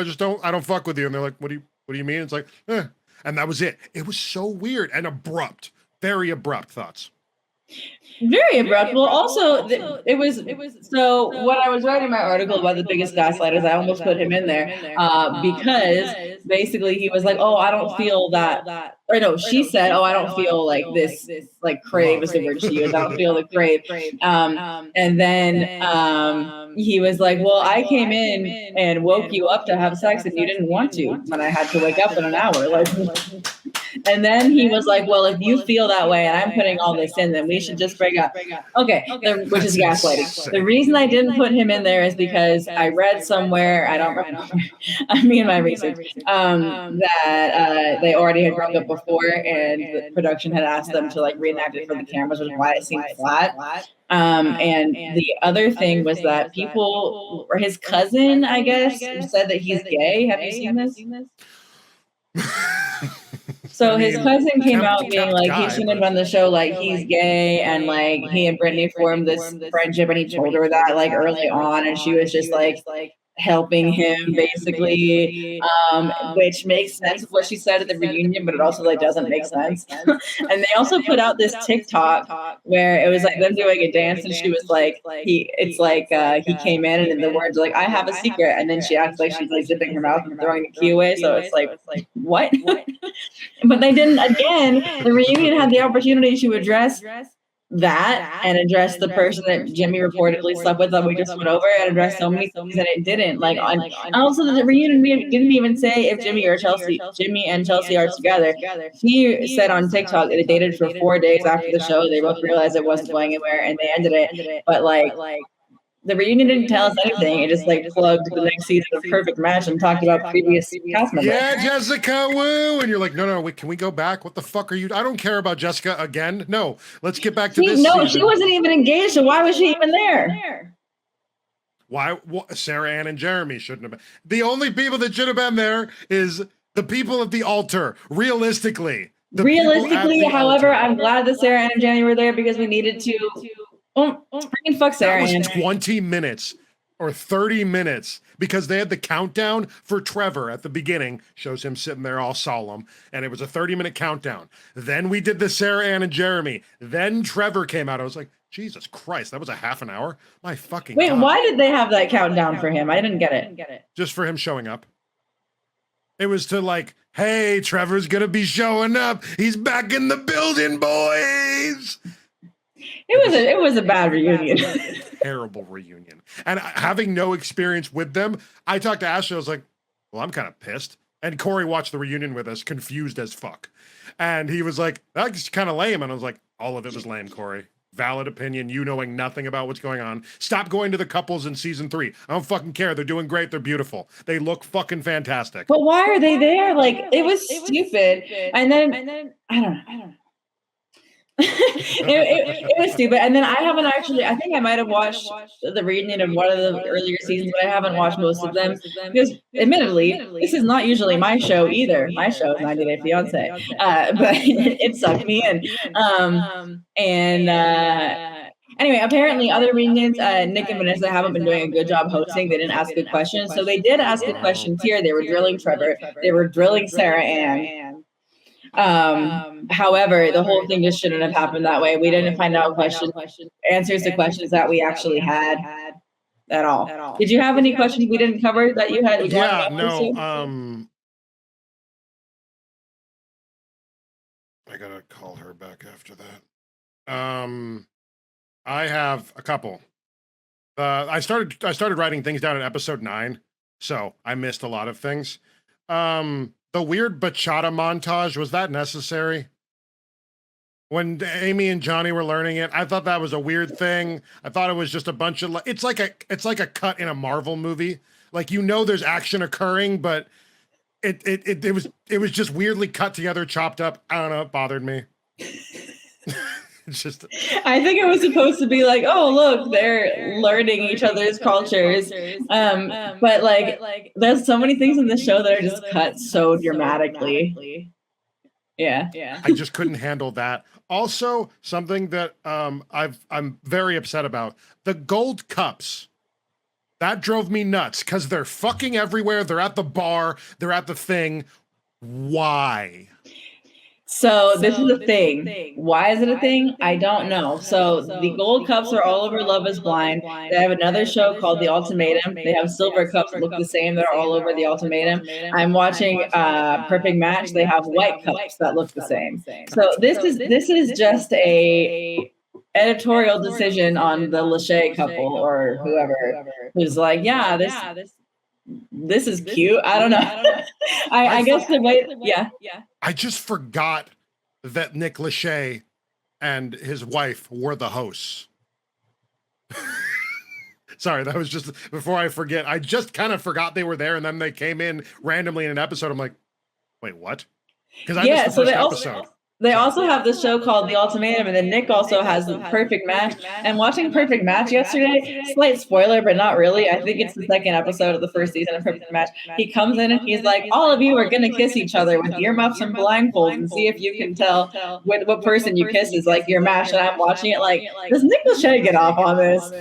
don't fuck with you. And they're like, what do you mean? It's like, eh. And that was it. It was so weird and abrupt. Very abrupt. Thoughts? Very abrupt. Well, also, it was so when I was writing my article about the biggest gaslighters, I almost put him in there because basically he was like, oh, I don't feel that. Or no, she said, oh, I don't feel like this, crave is the word she used. I don't feel the crave. And then he was like, well, I came in and woke you up to have sex and you didn't want to when I had to wake up in an hour. And then he was like, well, if you feel that way and I'm putting all this in, then we should just break up. Okay, which is gaslighting. The reason I didn't put him in there is because I read somewhere, I don't remember, me and my research, that they already had broken up before and the production had asked them to reenact it for the cameras, which is why it seemed flat. And the other thing was that people, or his cousin, I guess, said that he's gay. Have you seen this? So his cousin came out being like, he shouldn't have done the show, he's gay, and he and Brittany formed this friendship, and he told her that early on, and she was just helping him basically, which makes sense of what she said at the reunion, but it also doesn't make sense. And they also put out this TikTok where it was them doing a dance, and she was he came in and the words I have a secret, and then she acts like she's zipping her mouth and throwing the key away. So it's what? But they didn't. Again, the reunion had the opportunity to address that and address the person that Jimmy reportedly slept with that we just went over, and address so many things that it didn't. Also the reunion, we didn't even say if Jimmy and Chelsea are together. He said on TikTok that they dated for 4 days after the show. They both realized it wasn't going anywhere and they ended it. But the reunion didn't tell us anything. It just plugged the next season of Perfect Match and talked about previous cast members. Yeah, Jessica, woo! And you're like, no, can we go back? What the fuck are you? I don't care about Jessica again. No, let's get back to this. No, she wasn't even engaged, so why was she even there? Why? Sarah Ann and Jeremy shouldn't have been. The only people that should have been there is the people at the altar. Realistically, The people at Realistically, the however, altar. I'm glad that Sarah Ann and Jenny were there because we needed to. Freaking fuck That Sarah was Ann. 20 minutes or 30 minutes because they had the countdown for Trevor at the beginning, shows him sitting there all solemn, and it was a 30-minute countdown. Then we did the Sarah Ann and Jeremy. Then Trevor came out. I was like, Jesus Christ, that was a half an hour? My fucking Wait, God. why did they have that countdown for him? I didn't get it. Just for him showing up. It was to like, hey, Trevor's gonna be showing up. He's back in the building, boys. It was a bad reunion. Terrible reunion. And having no experience with them, I talked to Ashley. I was like, well, I'm kind of pissed. And Corey watched the reunion with us, confused as fuck. And he was like, that's kind of lame. And I was like, all of it was lame, Corey. Valid opinion, you knowing nothing about what's going on. Stop going to the couples in season 3. I don't fucking care. They're doing great. They're beautiful. They look fucking fantastic. But why are they there? Like, it was stupid. And then I don't know. it was stupid. And then I haven't actually, I think I might have watched the reunion of one of the earlier seasons, but I haven't watched most of them because admittedly, this is not usually my show either. My show is 90 Day Fiance, but it sucked me in. Anyway, apparently other reunions, Nick and Vanessa haven't been doing a good job hosting. They didn't ask good questions. So they did ask good questions here. They were drilling Trevor. They were drilling Sarah Ann. However, the whole thing just shouldn't have happened that way. We didn't find out answers to questions that we actually had at all. Did you have any questions we didn't cover that you had? Yeah, no. I gotta call her back after that. I have a couple. I started writing things down in episode 9, so I missed a lot of things. The weird bachata montage, was that necessary? When Amy and Johnny were learning it, I thought that was a weird thing. I thought it was just a bunch of it's like a cut in a Marvel movie. Like, there's action occurring, but it was just weirdly cut together, chopped up. I don't know, it bothered me. It's just I think it was supposed to be like, oh look, they're learning each other's cultures. But like there's so many things in the show that are just cut so dramatically. Yeah. I just couldn't handle that. Also, something that I'm very upset about, the gold cups. That drove me nuts because they're fucking everywhere. They're at the bar. They're at the thing. Why? So this is a thing. Why is it a thing? I don't know. So the gold cups are all over Love is Blind. They have another show called The Ultimatum. They have silver cups that look the same. They're all over The Ultimatum. I'm watching Perfect Match. They have white cups that look the same. So this is just a editorial decision on the Lachey couple or whoever who's like, yeah, this is cute. I don't know. I guess the way, yeah. I just forgot that Nick Lachey and his wife were the hosts. Sorry, that was just before I forget. I just kind of forgot they were there, and then they came in randomly in an episode. I'm like, wait, what? Because I missed the first episode. They also have this show called The Ultimatum, and then Nick also has Perfect Match. And watching Perfect Match yesterday, slight spoiler, but not really. I think it's the second episode of the first season of Perfect Match. He comes in and he's like, all of you are going to kiss each other with earmuffs and blindfolds and see if you can tell what person you kiss is like your match. And I'm watching it like, does Nick Lachey get off on this?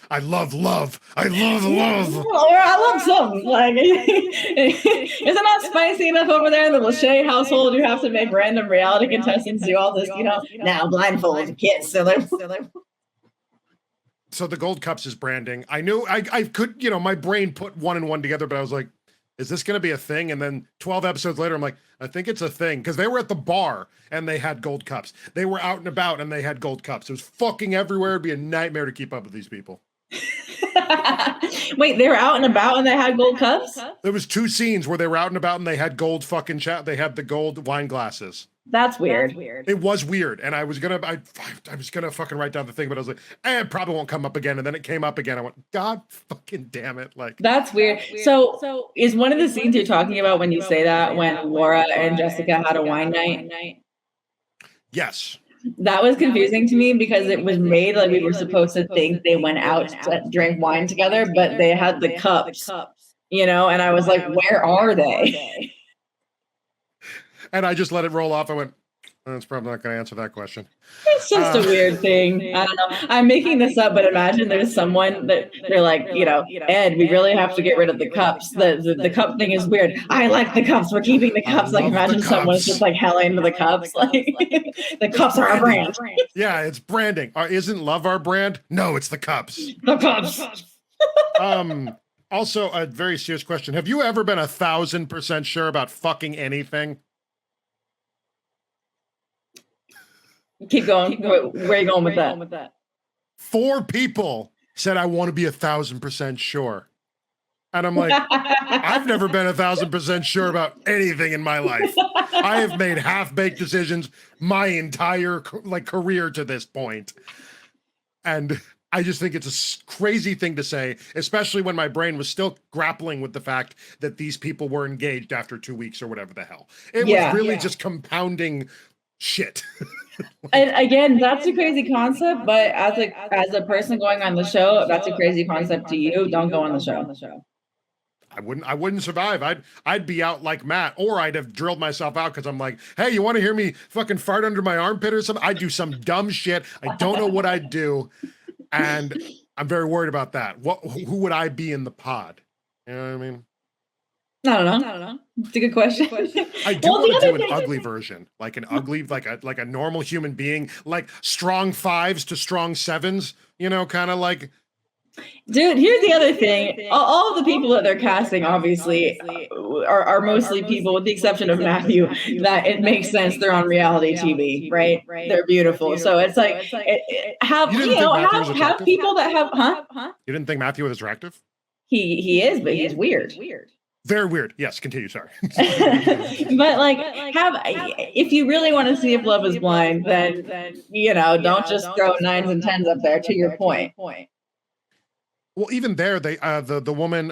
I love love. I love love. Or I love something. Like, is it not spicy enough over there in the Lachey household? You have to make random reality contestants do all this, now blindfolded kids. So the gold cups is branding. I knew I could, my brain put one and one together, but I was like, is this going to be a thing? And then 12 episodes later, I'm like, I think it's a thing. Because they were at the bar and they had gold cups. They were out and about and they had gold cups. It was fucking everywhere. It'd be a nightmare to keep up with these people. Wait, they were out and about and they had gold cups? There was 2 scenes where they were out and about and they had gold fucking they had the gold wine glasses. That's weird. It was weird. And I was gonna fucking write down the thing, but I was like, it probably won't come up again. And then it came up again. I went, God fucking damn it. Like, that's weird. So is one of the scenes you're talking about when you say that when Laura and Jessica had a wine night? Yes. That was confusing to me because it was made like we were supposed to think they went out to drink wine together, but they had the cups, and I was like, where are they? And I just let it roll off. I went, that's probably not going to answer that question. It's just a weird thing. I don't know. I'm making this up, but imagine there's someone that they're like, Ed, we really have to get rid of the cups. The cup thing is weird. I like the cups. We're keeping the cups. Like, imagine someone's just like hella into the cups. Like, the cups are our brand. Yeah, it's branding. Isn't love our brand? No, it's the cups. The cups. Also, a very serious question. Have you ever been 1,000% sure about fucking anything? Keep going. Where are you going with that? 4 people said I want to be 1,000% sure. And I'm like, I've never been 1,000% sure about anything in my life. I have made half-baked decisions my entire career to this point. And I just think it's a crazy thing to say, especially when my brain was still grappling with the fact that these people were engaged after 2 weeks or whatever the hell. It was really just compounding shit. And again, that's a crazy concept, but as a person going on the show, that's a crazy concept to you. Don't go on the show. I wouldn't survive. I'd be out like Matt, or I'd have drilled myself out because I'm like, hey, you want to hear me fucking fart under my armpit or something? I'd do some dumb shit. I don't know what I'd do. And I'm very worried about that. Who would I be in the pod? You know what I mean? I don't know. It's a good question. I do want to do an ugly version, like an ugly, like a normal human being, like strong 5s to strong 7s, kind of like. Dude, here's the other thing. All the people that they're casting, obviously, are mostly people, with the exception of Matthew, that it makes sense they're on reality TV, right? They're beautiful. So it's like, have people that have, huh? You didn't think Matthew was attractive? He is, but he's weird. Very weird. Yes, continue. Sorry. But if you really want to see if love is blind, then don't just throw 9s and 10s up there. To your point. Well, even there, they the woman,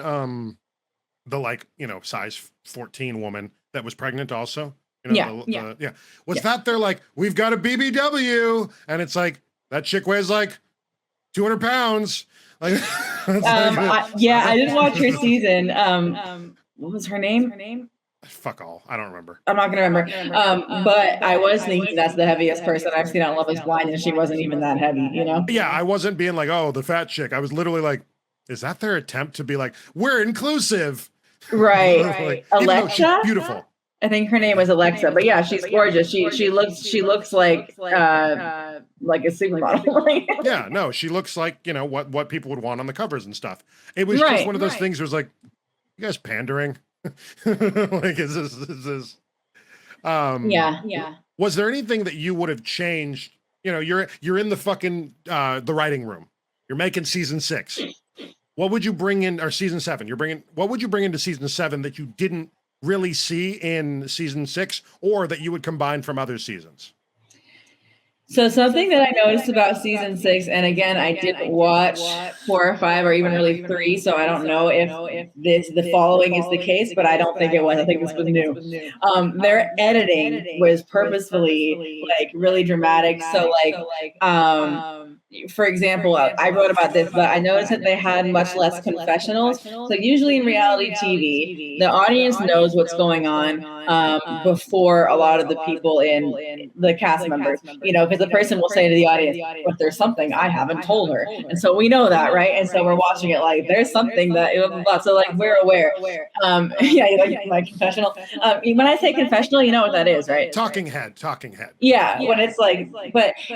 size 14 woman that was pregnant also. Was that they're like, we've got a BBW, and it's like that chick weighs like 200 pounds. Like, I didn't watch her season. What was her name? Fuck all. I don't remember. I'm not gonna remember. But I was thinking that's the heaviest person I've seen on Love Is Blind, and she wasn't even that heavy, Yeah, I wasn't being like, oh, the fat chick. I was literally like, is that their attempt to be like, we're inclusive? Right. Like, Alexa? She's beautiful. I think her name was Alexa, but yeah, she's gorgeous. She looks like a supermodel. Yeah, no, she looks like, what people would want on the covers and stuff. It was just one of those things where it was like, you guys pandering? Like, is this yeah. Was there anything that you would have changed? You're in the fucking the writing room. You're making season 6. What would you bring in, or season 7? What would you bring into season 7 that you didn't really see in season 6, or that you would combine from other seasons? So something that I noticed about season 6, and again, I didn't watch 4 or 5 or even really 3, so I don't know if the following is the case, but I don't think it was. I think this was new. Their editing was purposefully really dramatic. So for example, I wrote about this, but I noticed that they had much less confessionals. So usually in reality TV, the audience knows what's going on before a lot of the people in the cast members, because the person will say to the audience, but there's something I haven't told her. And so we know that, right? And so we're watching it like, there's something that, so like, we're aware. My confessional. When I say confessional, you know what that is, right? Talking head. Yeah, when it's like,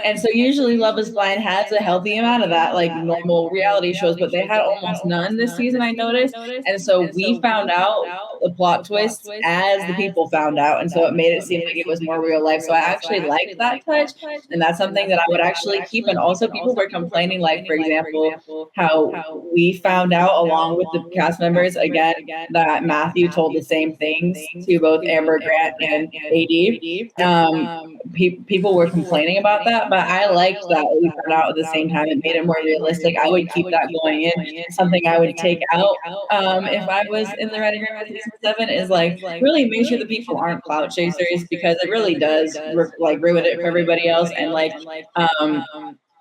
and so usually Love Is Blind has a healthy amount of that, like normal reality shows, but they had almost none this season, I noticed. And so we found out the plot twist as the people found out. And so it made it seem like it was more real life. So I actually liked that touch. And that's something that I would actually keep. And also people were complaining, like, for example, how we found out along with the cast members, again, that Matthew told the same things to both Amber, Grant, and AD. People were complaining about that, but I liked that we found out at the same time. It made it more realistic. I would keep that going in. Something I would take out if I was in the writing room with season 7 is like really make sure the people aren't clout chasers, because it really does ruin it for everybody else. And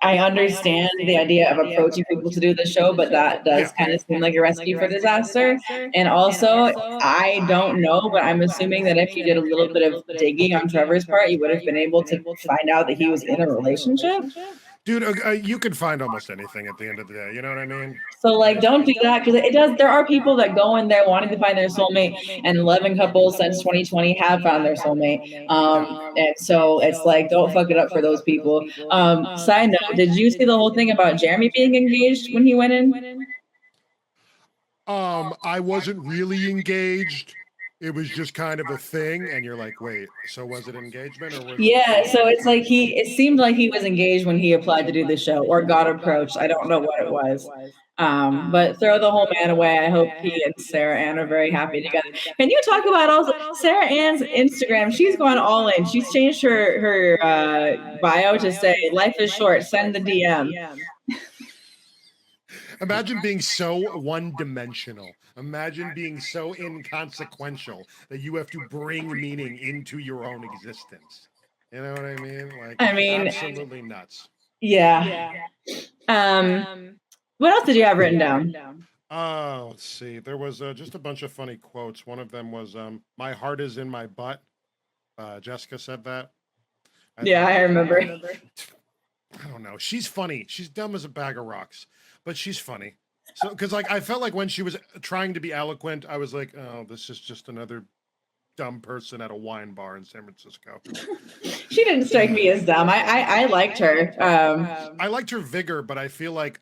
I understand the idea of approaching people to do the show, but that does kind of seem like a recipe for disaster. And also, I don't know, but I'm assuming that if you did a little bit of digging on Trevor's part, you would have been able to find out that he was in a relationship. Dude, you can find almost anything at the end of the day. You know what I mean? So like, don't do that, because it does. There are people that go in there wanting to find their soulmate, and 11 couples since 2020 have found their soulmate. And so it's like, don't fuck it up for those people. Side note: did you see the whole thing about Jeremy being engaged when he went in? I wasn't really engaged. It was just kind of a thing, and you're like, wait, so was it engagement or was Yeah, so it's like it seemed like he was engaged when he applied to do the show or got approached. I don't know what it was. But throw the whole man away. I hope he and Sarah Ann are very happy together. Can you talk about also Sarah Ann's Instagram? She's gone all in. She's changed her bio to say, "Life is short. Send the DM." Imagine being so one-dimensional. Imagine being so inconsequential that you have to bring meaning into your own existence. You know what I mean? Like, absolutely nuts. Yeah. What else did you have written down? Let's see. There was just a bunch of funny quotes. One of them was, "My heart is in my butt." Jessica said that. I remember. I don't know. She's funny. She's dumb as a bag of rocks, but she's funny. So, because like I felt like when she was trying to be eloquent, I was like, oh, this is just another dumb person at a wine bar in San Francisco. She didn't strike me as dumb. I liked her. I liked her vigor, but I feel like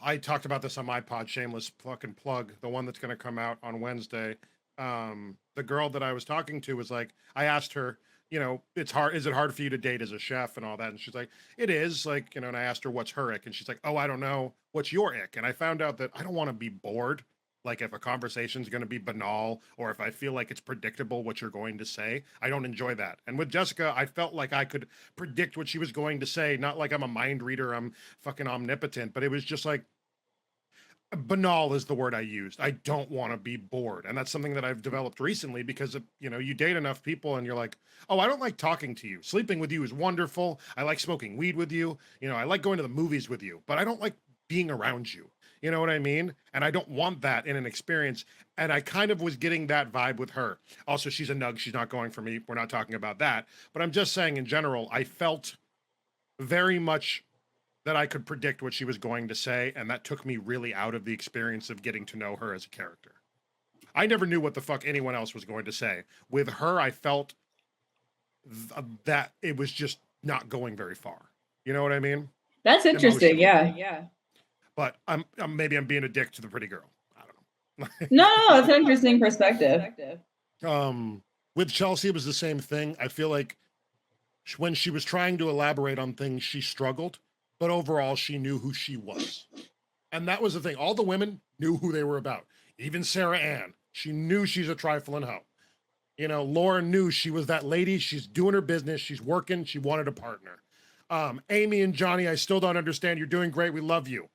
I talked about this on my pod, shameless fucking plug, the one that's going to come out on Wednesday. The girl that I was talking to was like, I asked her, you know, it's hard. Is it hard for you to date as a chef and all that? And she's like, it is, like, you know, and I asked her, what's her ick? And she's like, oh, I don't know. What's your ick? And I found out that I don't want to be bored. Like if a conversation's going to be banal or if I feel like it's predictable what you're going to say, I don't enjoy that. And with Jessica, I felt like I could predict what she was going to say. Not like I'm a mind reader, I'm fucking omnipotent, but it was just like, banal is the word I used. I don't want to be bored. And that's something that I've developed recently because, you know, you date enough people and you're like, oh, I don't like talking to you. Sleeping with you is wonderful. I like smoking weed with you. You know, I like going to the movies with you, but I don't like being around you. You know what I mean? And I don't want that in an experience. And I kind of was getting that vibe with her. Also, she's a nug. She's not going for me. We're not talking about that. But I'm just saying in general, I felt very much that I could predict what she was going to say, and that took me really out of the experience of getting to know her as a character. I never knew what the fuck anyone else was going to say. With her, I felt that it was just not going very far. You know what I mean? That's interesting. Yeah. But maybe I'm being a dick to the pretty girl. I don't No, know. it's an interesting perspective. With Chelsea, it was the same thing. I feel like when she was trying to elaborate on things, she struggled. But overall, she knew who she was. And that was the thing. All the women knew who they were about. Even Sarah Ann. She knew she's a trifling hoe. You know, Laura knew she was that lady. She's doing her business. She's working. She wanted a partner. Amy and Johnny, I still don't understand. You're doing great. We love you.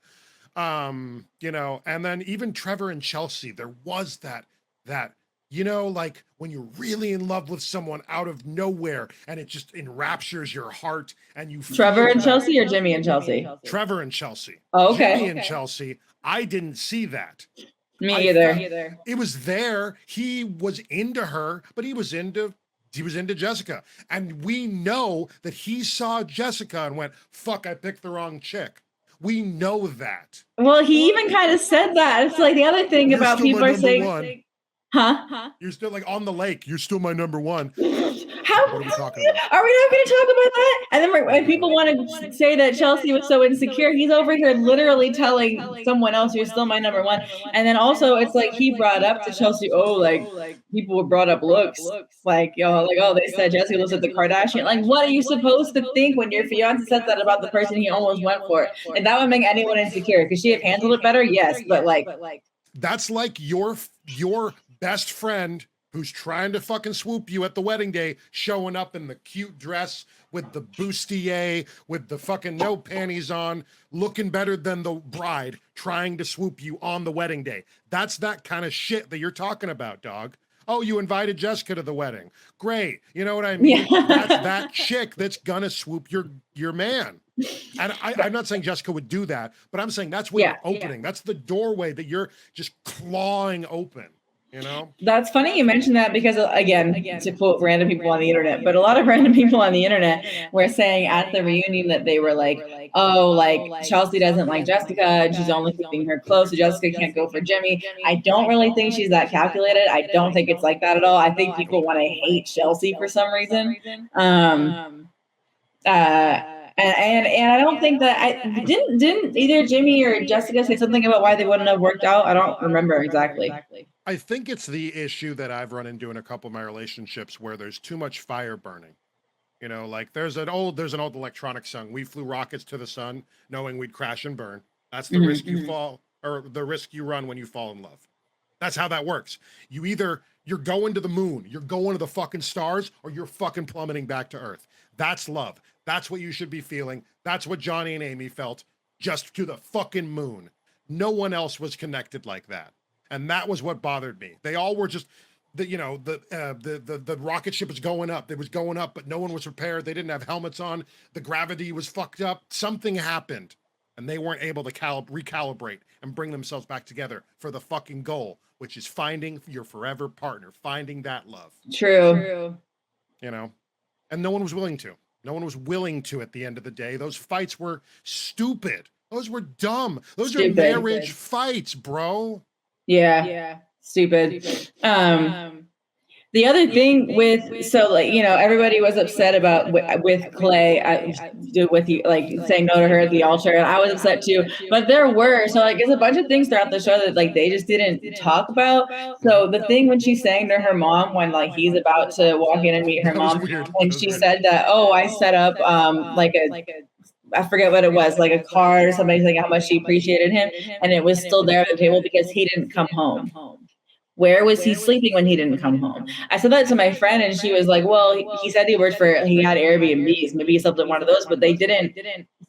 You know, and then even Trevor and Chelsea, there was that, you know, like when you're really in love with someone out of nowhere and it just enraptures your heart and you Trevor and Chelsea or Jimmy and Chelsea? Trevor and Chelsea. Oh, okay. Jimmy and Chelsea, I didn't see that. Me either. It was there. He was into her, but he was into Jessica. And we know that he saw Jessica and went, fuck, I picked the wrong chick. We know that. Well, he even kind of said that. It's like the other thing about people are saying, huh? You're still like on the lake. You're still my number one. How? What are we talking about? Are we not going to talk about that? And then when people want to say that Chelsea was so insecure, he's over here literally telling someone else, "You're still my number one." And then also, it's like he brought up to Chelsea, "Oh, like people brought up looks, like oh, they said Jesse looks like the Kardashian." Like, what are you supposed to think when your fiance says that about the person he almost went for? And that would make anyone insecure. Could she have handled it better? Yes, but like that's like your best friend who's trying to fucking swoop you at the wedding day, showing up in the cute dress with the bustier, with the fucking no panties on, looking better than the bride, trying to swoop you on the wedding day. That's that kind of shit that you're talking about, dog. Oh, you invited Jessica to the wedding. Great. You know what I mean? Yeah. That's that chick that's gonna swoop your man. And I'm not saying Jessica would do that, but I'm saying that's where you're opening. That's the doorway that you're just clawing open, you know? That's funny you mentioned that because, again, to quote random people on the internet, but a lot of random people on the internet were saying at the reunion that they were like, oh, like Chelsea doesn't like Jessica and she's only keeping her close, so Jessica can't go for Jimmy. I don't really think she's that calculated. I don't think it's like that at all. I think people want to hate Chelsea for some reason. And I don't think that didn't either Jimmy or Jessica say something about why they wouldn't have worked out? I don't remember exactly. I think it's the issue that I've run into in a couple of my relationships where there's too much fire burning. You know, like there's an old electronic song. We flew rockets to the sun, knowing we'd crash and burn. That's the risk you fall, or the risk you run when you fall in love. That's how that works. You're going to the moon, you're going to the fucking stars, or you're fucking plummeting back to earth. That's love. That's what you should be feeling. That's what Johnny and Amy felt, just to the fucking moon. No one else was connected like that. And that was what bothered me. They all were just, the rocket ship was going up. It was going up, but no one was prepared. They didn't have helmets on. The gravity was fucked up. Something happened, and they weren't able to recalibrate and bring themselves back together for the fucking goal, which is finding your forever partner, finding that love. True. You know, and no one was willing to. No one was willing to at the end of the day. Those fights were stupid. Those were dumb. Those are marriage fights, bro. Yeah. Stupid. The other thing everybody was upset about with Clay, with you, like saying no to her at the altar, and I was upset too. But there's a bunch of things throughout the show that like they just didn't talk about. So the thing when she sang to her mom when like he's about to walk in and meet her mom, and she said that, I set up I forget what it was, like a card or somebody saying how much she appreciated him, and it was still there at the table because he didn't come home. Where was he sleeping when he didn't come home? I said that to my friend, and she was like, well, he said he had Airbnbs. Maybe he slept in one of those, but they didn't.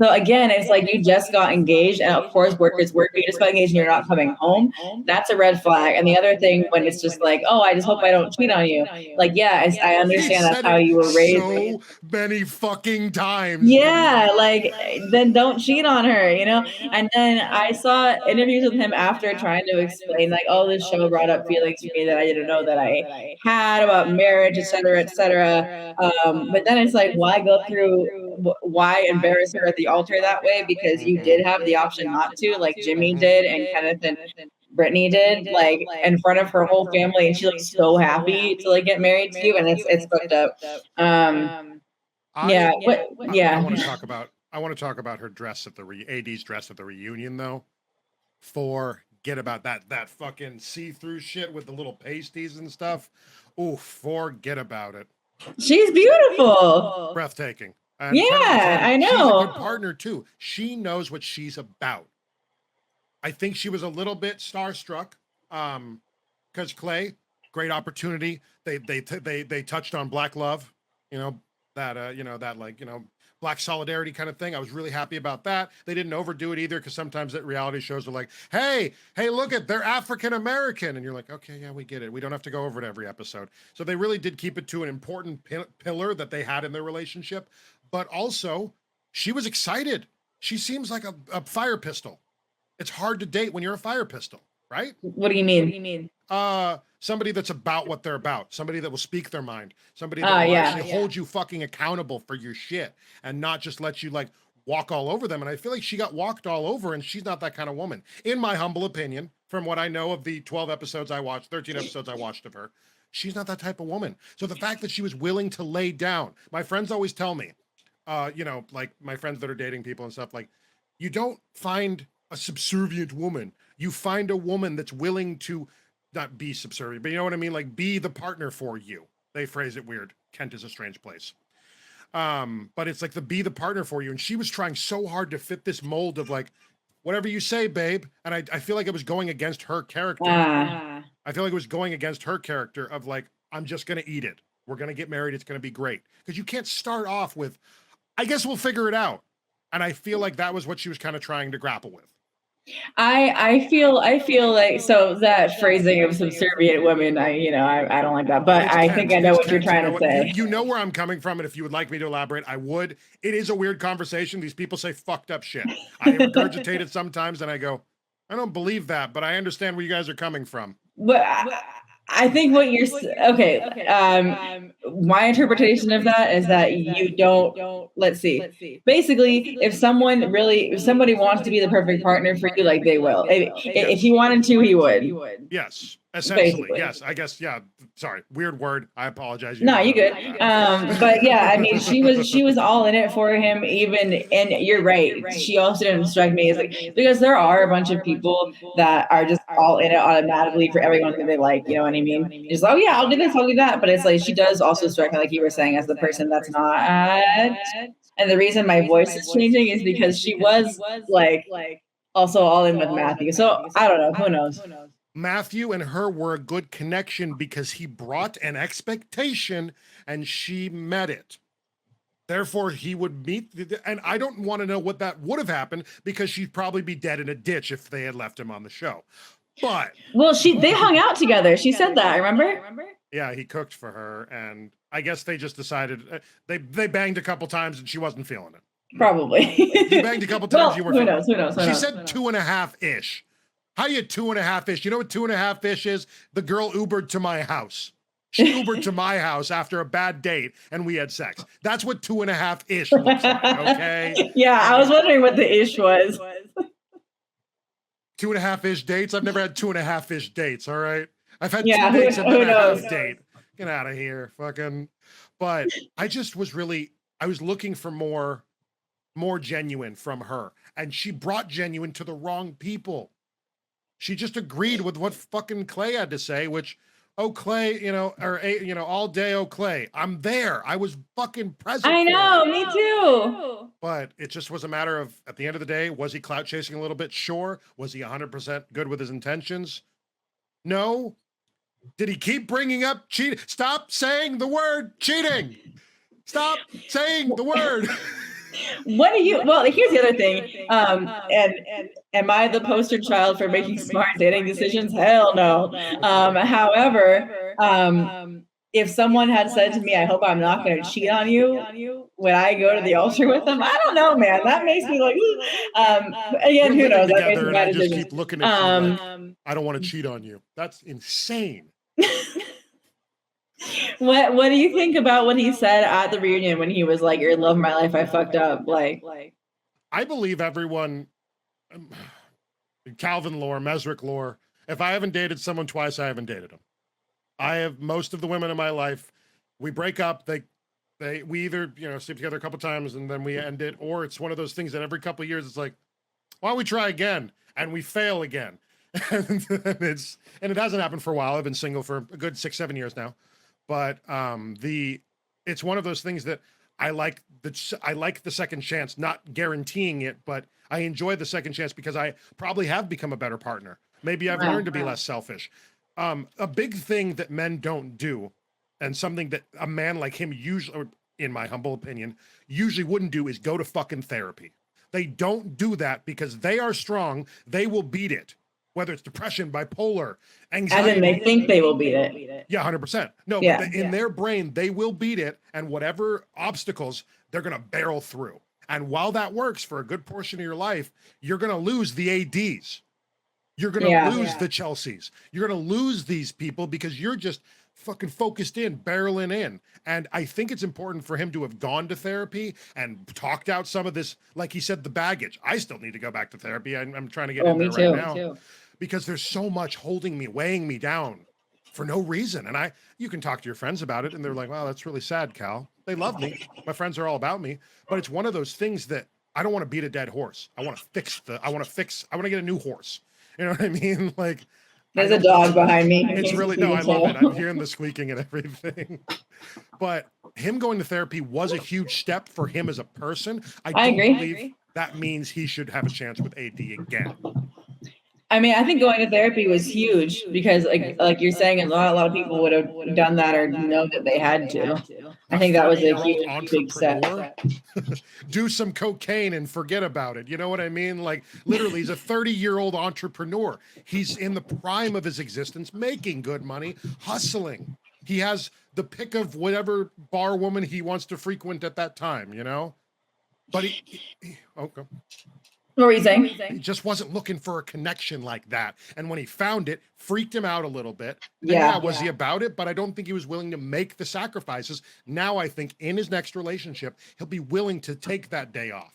So again, it's like you just got engaged, and of course work is work, but you just got engaged and you're not coming home. That's a red flag. And the other thing, when it's just like, I just hope I don't cheat on you. Like, yeah, I understand that's how you were raised. So many fucking times. Yeah, like then don't cheat on her, you know? And then I saw interviews with him after trying to explain like, this show brought up feelings to me that I didn't know that I had about marriage, et cetera, et cetera. But then it's like, why embarrass her at the altar that way? Because you did have the option not to, like Jimmy did and Kenneth and Brittany did, like in front of her whole family, and she looks so happy to like get married to you, and it's fucked up. I want to talk about her dress at the AD's dress at the reunion though. Forget about that fucking see-through shit with the little pasties and stuff. Oh, forget about it. She's beautiful. Breathtaking. And I know. She's a good partner too. She knows what she's about. I think she was a little bit starstruck. Because Clay, great opportunity. They touched on Black love, Black solidarity kind of thing. I was really happy about that. They didn't overdo it either, because sometimes at reality shows are like, hey, look they're African American, and you're like, okay, yeah, we get it. We don't have to go over it every episode. So they really did keep it to an important pillar that they had in their relationship. But also, she was excited. She seems like a fire pistol. It's hard to date when you're a fire pistol, right? What do you mean? Somebody that's about what they're about, somebody that will speak their mind, somebody that will actually hold you fucking accountable for your shit and not just let you like walk all over them. And I feel like she got walked all over, and she's not that kind of woman, in my humble opinion, from what I know of the 13 episodes I watched of her. She's not that type of woman. So the fact that she was willing to lay down, my friends always tell me, like my friends that are dating people and stuff, like, you don't find a subservient woman. You find a woman that's willing to not be subservient, but you know what I mean? Like, be the partner for you. They phrase it weird. Kent is a strange place. But it's like be the partner for you. And she was trying so hard to fit this mold of like, whatever you say, babe. And I feel like it was going against her character. I feel like it was going against her character of like, I'm just going to eat it. We're going to get married. It's going to be great. Because you can't start off with, I guess we'll figure it out. And I feel like that was what she was kind of trying to grapple with. I feel like so that phrasing of subservient women, I don't like that, but I think I know what you're trying to say. You know where I'm coming from, and if you would like me to elaborate, I would. It is a weird conversation. These people say fucked up shit. I regurgitate it sometimes, and I go, I don't believe that, but I understand where you guys are coming from. But I think what you're okay. My interpretation of that is that you don't. Let's see. Basically, if somebody wants to be the perfect partner for you, like they will. If he wanted to, he would. Yes, essentially. Basically. Yes, I guess. Yeah. Sorry, weird word. I apologize. No, you good. But yeah, I mean, she was all in it for him. And you're right. She also didn't strike me as because there are a bunch of people that are just all in it automatically for everyone that they like. You know what I mean? Just oh yeah, I'll do this, I'll do that. But it's like she does also strike me, like you were saying, as the person that's not. And the reason my voice is changing is because she was like also all in with Matthew. So I don't know. Who knows? Matthew and her were a good connection because he brought an expectation and she met it. Therefore, he would meet, and I don't want to know what that would have happened because she'd probably be dead in a ditch if they had left him on the show. But well, they hung out together. She said that. Remember? Yeah, he cooked for her, and I guess they just decided they banged a couple times and she wasn't feeling it. Probably. He banged a couple times. Well, who knows? She said 2.5-ish. How you 2.5-ish? You know what 2.5-ish is? The girl Ubered to my house. She Ubered to my house after a bad date and we had sex. That's what 2.5-ish looks like, okay? Yeah, I was wondering what the ish was. 2.5-ish dates? I've never had 2.5-ish dates, all right? I've had 2 dates and then a half date. Get out of here, fucking. But I just was I was looking for more genuine from her. And she brought genuine to the wrong people. She just agreed with what fucking Clay had to say, which, oh, Clay, all day, oh, Clay. I'm there. I was fucking present. I know, me too. But it just was a matter of, at the end of the day, was he clout chasing a little bit? Sure. Was he 100% good with his intentions? No. Did he keep bringing up cheating? Stop saying the word cheating. Stop saying the word. What do you? Well, here's the other thing. And am I the poster child for making smart dating decisions? Hell no. However, if someone had said to me, "I hope I'm not going to cheat on you," when I go to the altar with them, I don't know, man. That makes me like. Again, who knows? Together and I just keep looking at you like, I don't want to cheat on you. That's insane. What do you think about what he said at the reunion when he was like, "You're love of my life, I fucked up"? Like, I believe everyone, Calvin lore, Mezrec lore. If I haven't dated someone twice, I haven't dated them. I have most of the women in my life. We break up. We either sleep together a couple times and then we end it, or it's one of those things that every couple of years it's like, why don't we try again? And we fail again. And it hasn't happened for a while. I've been single for a good 6-7 years now. But it's one of those things that I like the second chance, not guaranteeing it, but I enjoy the second chance because I probably have become a better partner. Maybe I've learned to be less selfish. A big thing that men don't do, and something that a man like him usually, or in my humble opinion, usually wouldn't do, is go to fucking therapy. They don't do that because they are strong. They will beat it. Whether it's depression, bipolar, anxiety. As in they think they will beat it. Yeah, 100%. No, yeah, but in their brain, they will beat it. And whatever obstacles, they're going to barrel through. And while that works for a good portion of your life, you're going to lose the ADs. You're going to lose the Chelseas. You're going to lose these people because you're just fucking focused in, barreling in. And I think it's important for him to have gone to therapy and talked out some of this, like he said, the baggage. I still need to go back to therapy. I'm trying to get in there right now. Me too. Because there's so much holding me, weighing me down for no reason. And you can talk to your friends about it and they're like, wow, that's really sad, Cal. They love me. My friends are all about me. But it's one of those things that I don't want to beat a dead horse. I want to get a new horse. You know what I mean? Like, there's a dog behind me. It's really, no, I love it. I'm hearing the squeaking and everything. But him going to therapy was a huge step for him as a person. I believe that means he should have a chance with AD again. I mean, I think going to therapy was huge because, like you're saying, a lot of people would have done that or know that they had to. I think that was a 30-year-old huge, big step. Do some cocaine and forget about it. You know what I mean? Like, literally, he's a 30-year-old entrepreneur. He's in the prime of his existence, making good money, hustling. He has the pick of whatever bar woman he wants to frequent at that time, you know? But okay. What were you saying? He just wasn't looking for a connection like that. And when he found it, freaked him out a little bit. And was he about it? But I don't think he was willing to make the sacrifices. Now I think in his next relationship, he'll be willing to take that day off,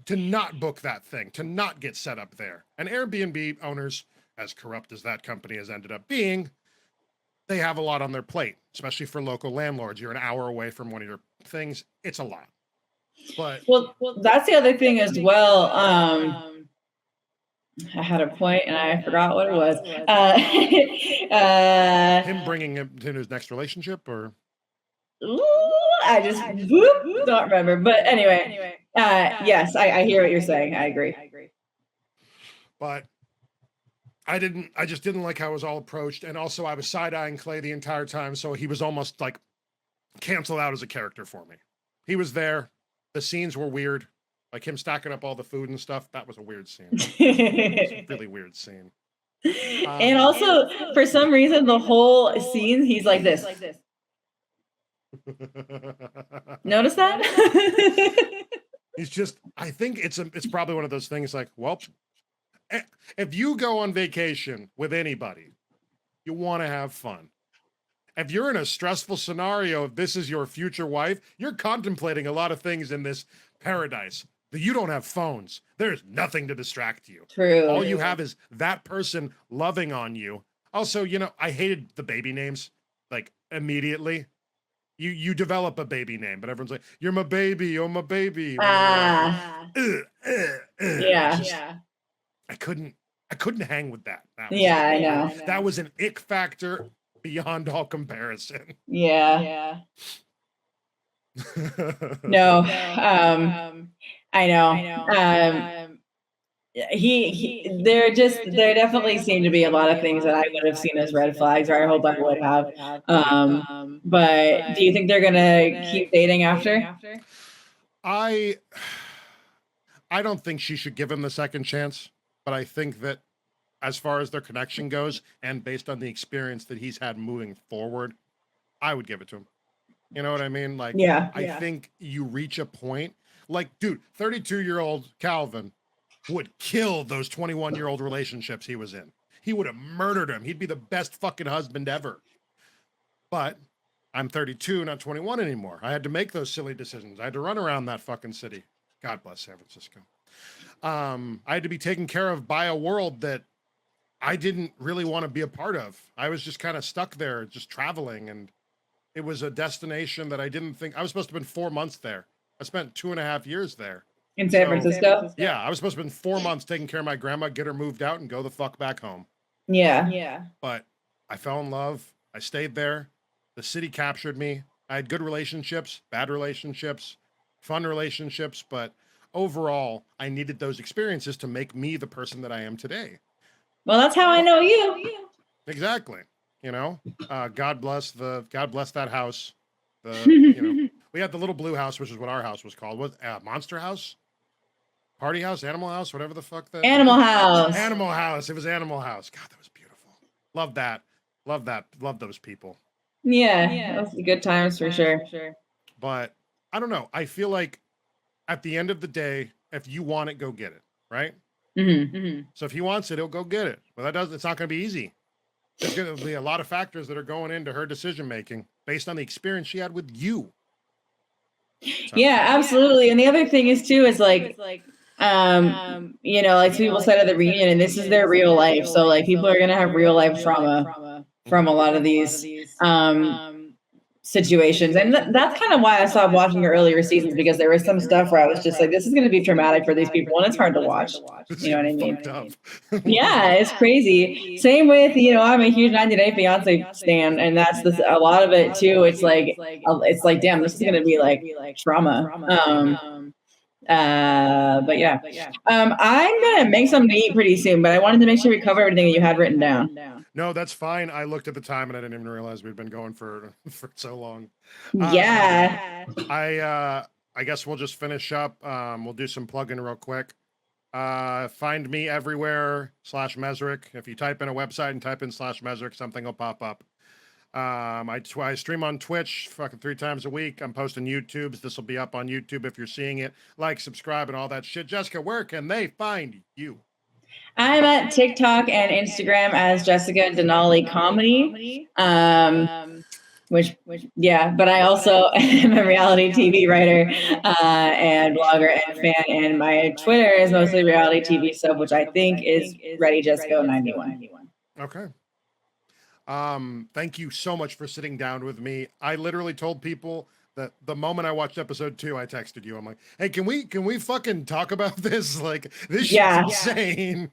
to not book that thing, to not get set up there. And Airbnb owners, as corrupt as that company has ended up being, they have a lot on their plate, especially for local landlords. You're an hour away from one of your things. It's a lot. But well, that's the other thing as well. I had a point and I forgot what it was. Him bringing him to his next relationship, or I just don't remember. But anyway, yes, I hear what you're saying. I agree. But I just didn't like how it was all approached, and also I was side-eyeing Clay the entire time, so he was almost like canceled out as a character for me. He was there. The scenes were weird, like him stacking up all the food and stuff. That was a weird scene. It was a really weird scene. And also, for some reason, the whole scene, he's like this. Notice that? He's just, I think it's probably one of those things like, well, if you go on vacation with anybody, you want to have fun. If you're in a stressful scenario, if this is your future wife, you're contemplating a lot of things in this paradise. You don't have phones. There's nothing to distract you. True. All you have is that person loving on you. Also, you know, I hated the baby names, like, immediately. You develop a baby name, but everyone's like, you're my baby, oh my baby. Yeah. I couldn't hang with that. I know. That was an ick factor beyond all comparison. Yeah. No. I know. There definitely seem to be a lot of things that I would have seen as red flags, or I hope I would have. But do you think they're gonna keep dating after? I don't think she should give him the second chance, but I think that as far as their connection goes, and based on the experience that he's had moving forward, I would give it to him. You know what I mean? Like, I think you reach a point, like, dude, 32-year-old Calvin would kill those 21-year-old relationships he was in. He would have murdered him. He'd be the best fucking husband ever. But I'm 32, not 21 anymore. I had to make those silly decisions. I had to run around that fucking city. God bless San Francisco. I had to be taken care of by a world that I didn't really want to be a part of. I was just kind of stuck there, just traveling, and it was a destination that I didn't think. I was supposed to have been 4 months there. I spent 2.5 years there. In San Francisco? Yeah, I was supposed to have been 4 months taking care of my grandma, get her moved out, and go the fuck back home. Yeah. But I fell in love. I stayed there. The city captured me. I had good relationships, bad relationships, fun relationships, but overall, I needed those experiences to make me the person that I am today. Well, that's how I know you. Exactly. You know, God bless that house. We had the little blue house, which is what our house was called. Was Monster House, Party House, Animal House, whatever the fuck that. Animal House. Animal House. It was Animal House. God, that was beautiful. Love that. Love those people. Yeah. Those were good times for sure. But I don't know. I feel like at the end of the day, if you want it, go get it. Right. Mm-hmm. So if he wants it, he'll go get it. But it's not going to be easy. There's going to be a lot of factors that are going into her decision making based on the experience she had with you. So. Yeah, absolutely. And the other thing is too, is like, like people said at the reunion, and this is their real life. So like people are going to have real life trauma from a lot of these situations. And that's kind of why I stopped watching the earlier seasons, because there was some stuff where I was just like, this is going to be traumatic for these people, and it's hard to watch. You know what I mean? Yeah, it's crazy. Same with, I'm a huge 90 Day Fiance stan, and that's a lot of it too. It's like, damn, this is going to be like trauma. But yeah. I'm going to make something to eat pretty soon, but I wanted to make sure we cover everything that you had written down. No, that's fine. I looked at the time and I didn't even realize we'd been going for so long. Yeah. I guess we'll just finish up. We'll do some plug-in real quick. Find me everywhere /Mezrec. If you type in a website and type in /Mezrec, something will pop up. I stream on Twitch fucking 3 times a week. I'm posting YouTubes. This will be up on YouTube if you're seeing it. Like, subscribe, and all that shit. Jessica, where can they find you? I'm at TikTok and Instagram as Jessica Denali Comedy. Which, yeah, but I also am a reality TV writer and blogger and fan, and my Twitter is mostly reality TV stuff, which I think is Ready Jessica 91. Okay. Thank you so much for sitting down with me. I literally told people that the moment I watched episode 2, I texted you. I'm like, hey, can we fucking talk about this? Like, this shit's insane.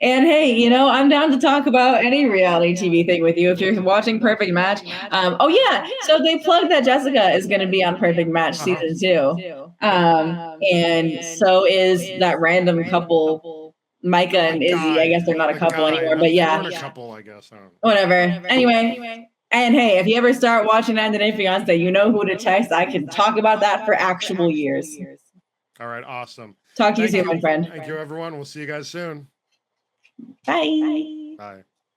And hey, you know, I'm down to talk about any reality TV thing with you if you're watching Perfect Match. Oh yeah, so they plugged that Jessica is going to be on Perfect Match season 2. And so is that random couple, Micah and Izzy. I guess they're not a couple anymore, but yeah. They weren't a couple, I guess. I don't know. Whatever. Anyway. And hey, if you ever start watching 90 Day Fiance, you know who to text. I can talk about that for actual years. All right, awesome. Talk to you soon, my friend. Thank you, everyone. We'll see you guys soon. Bye. Bye.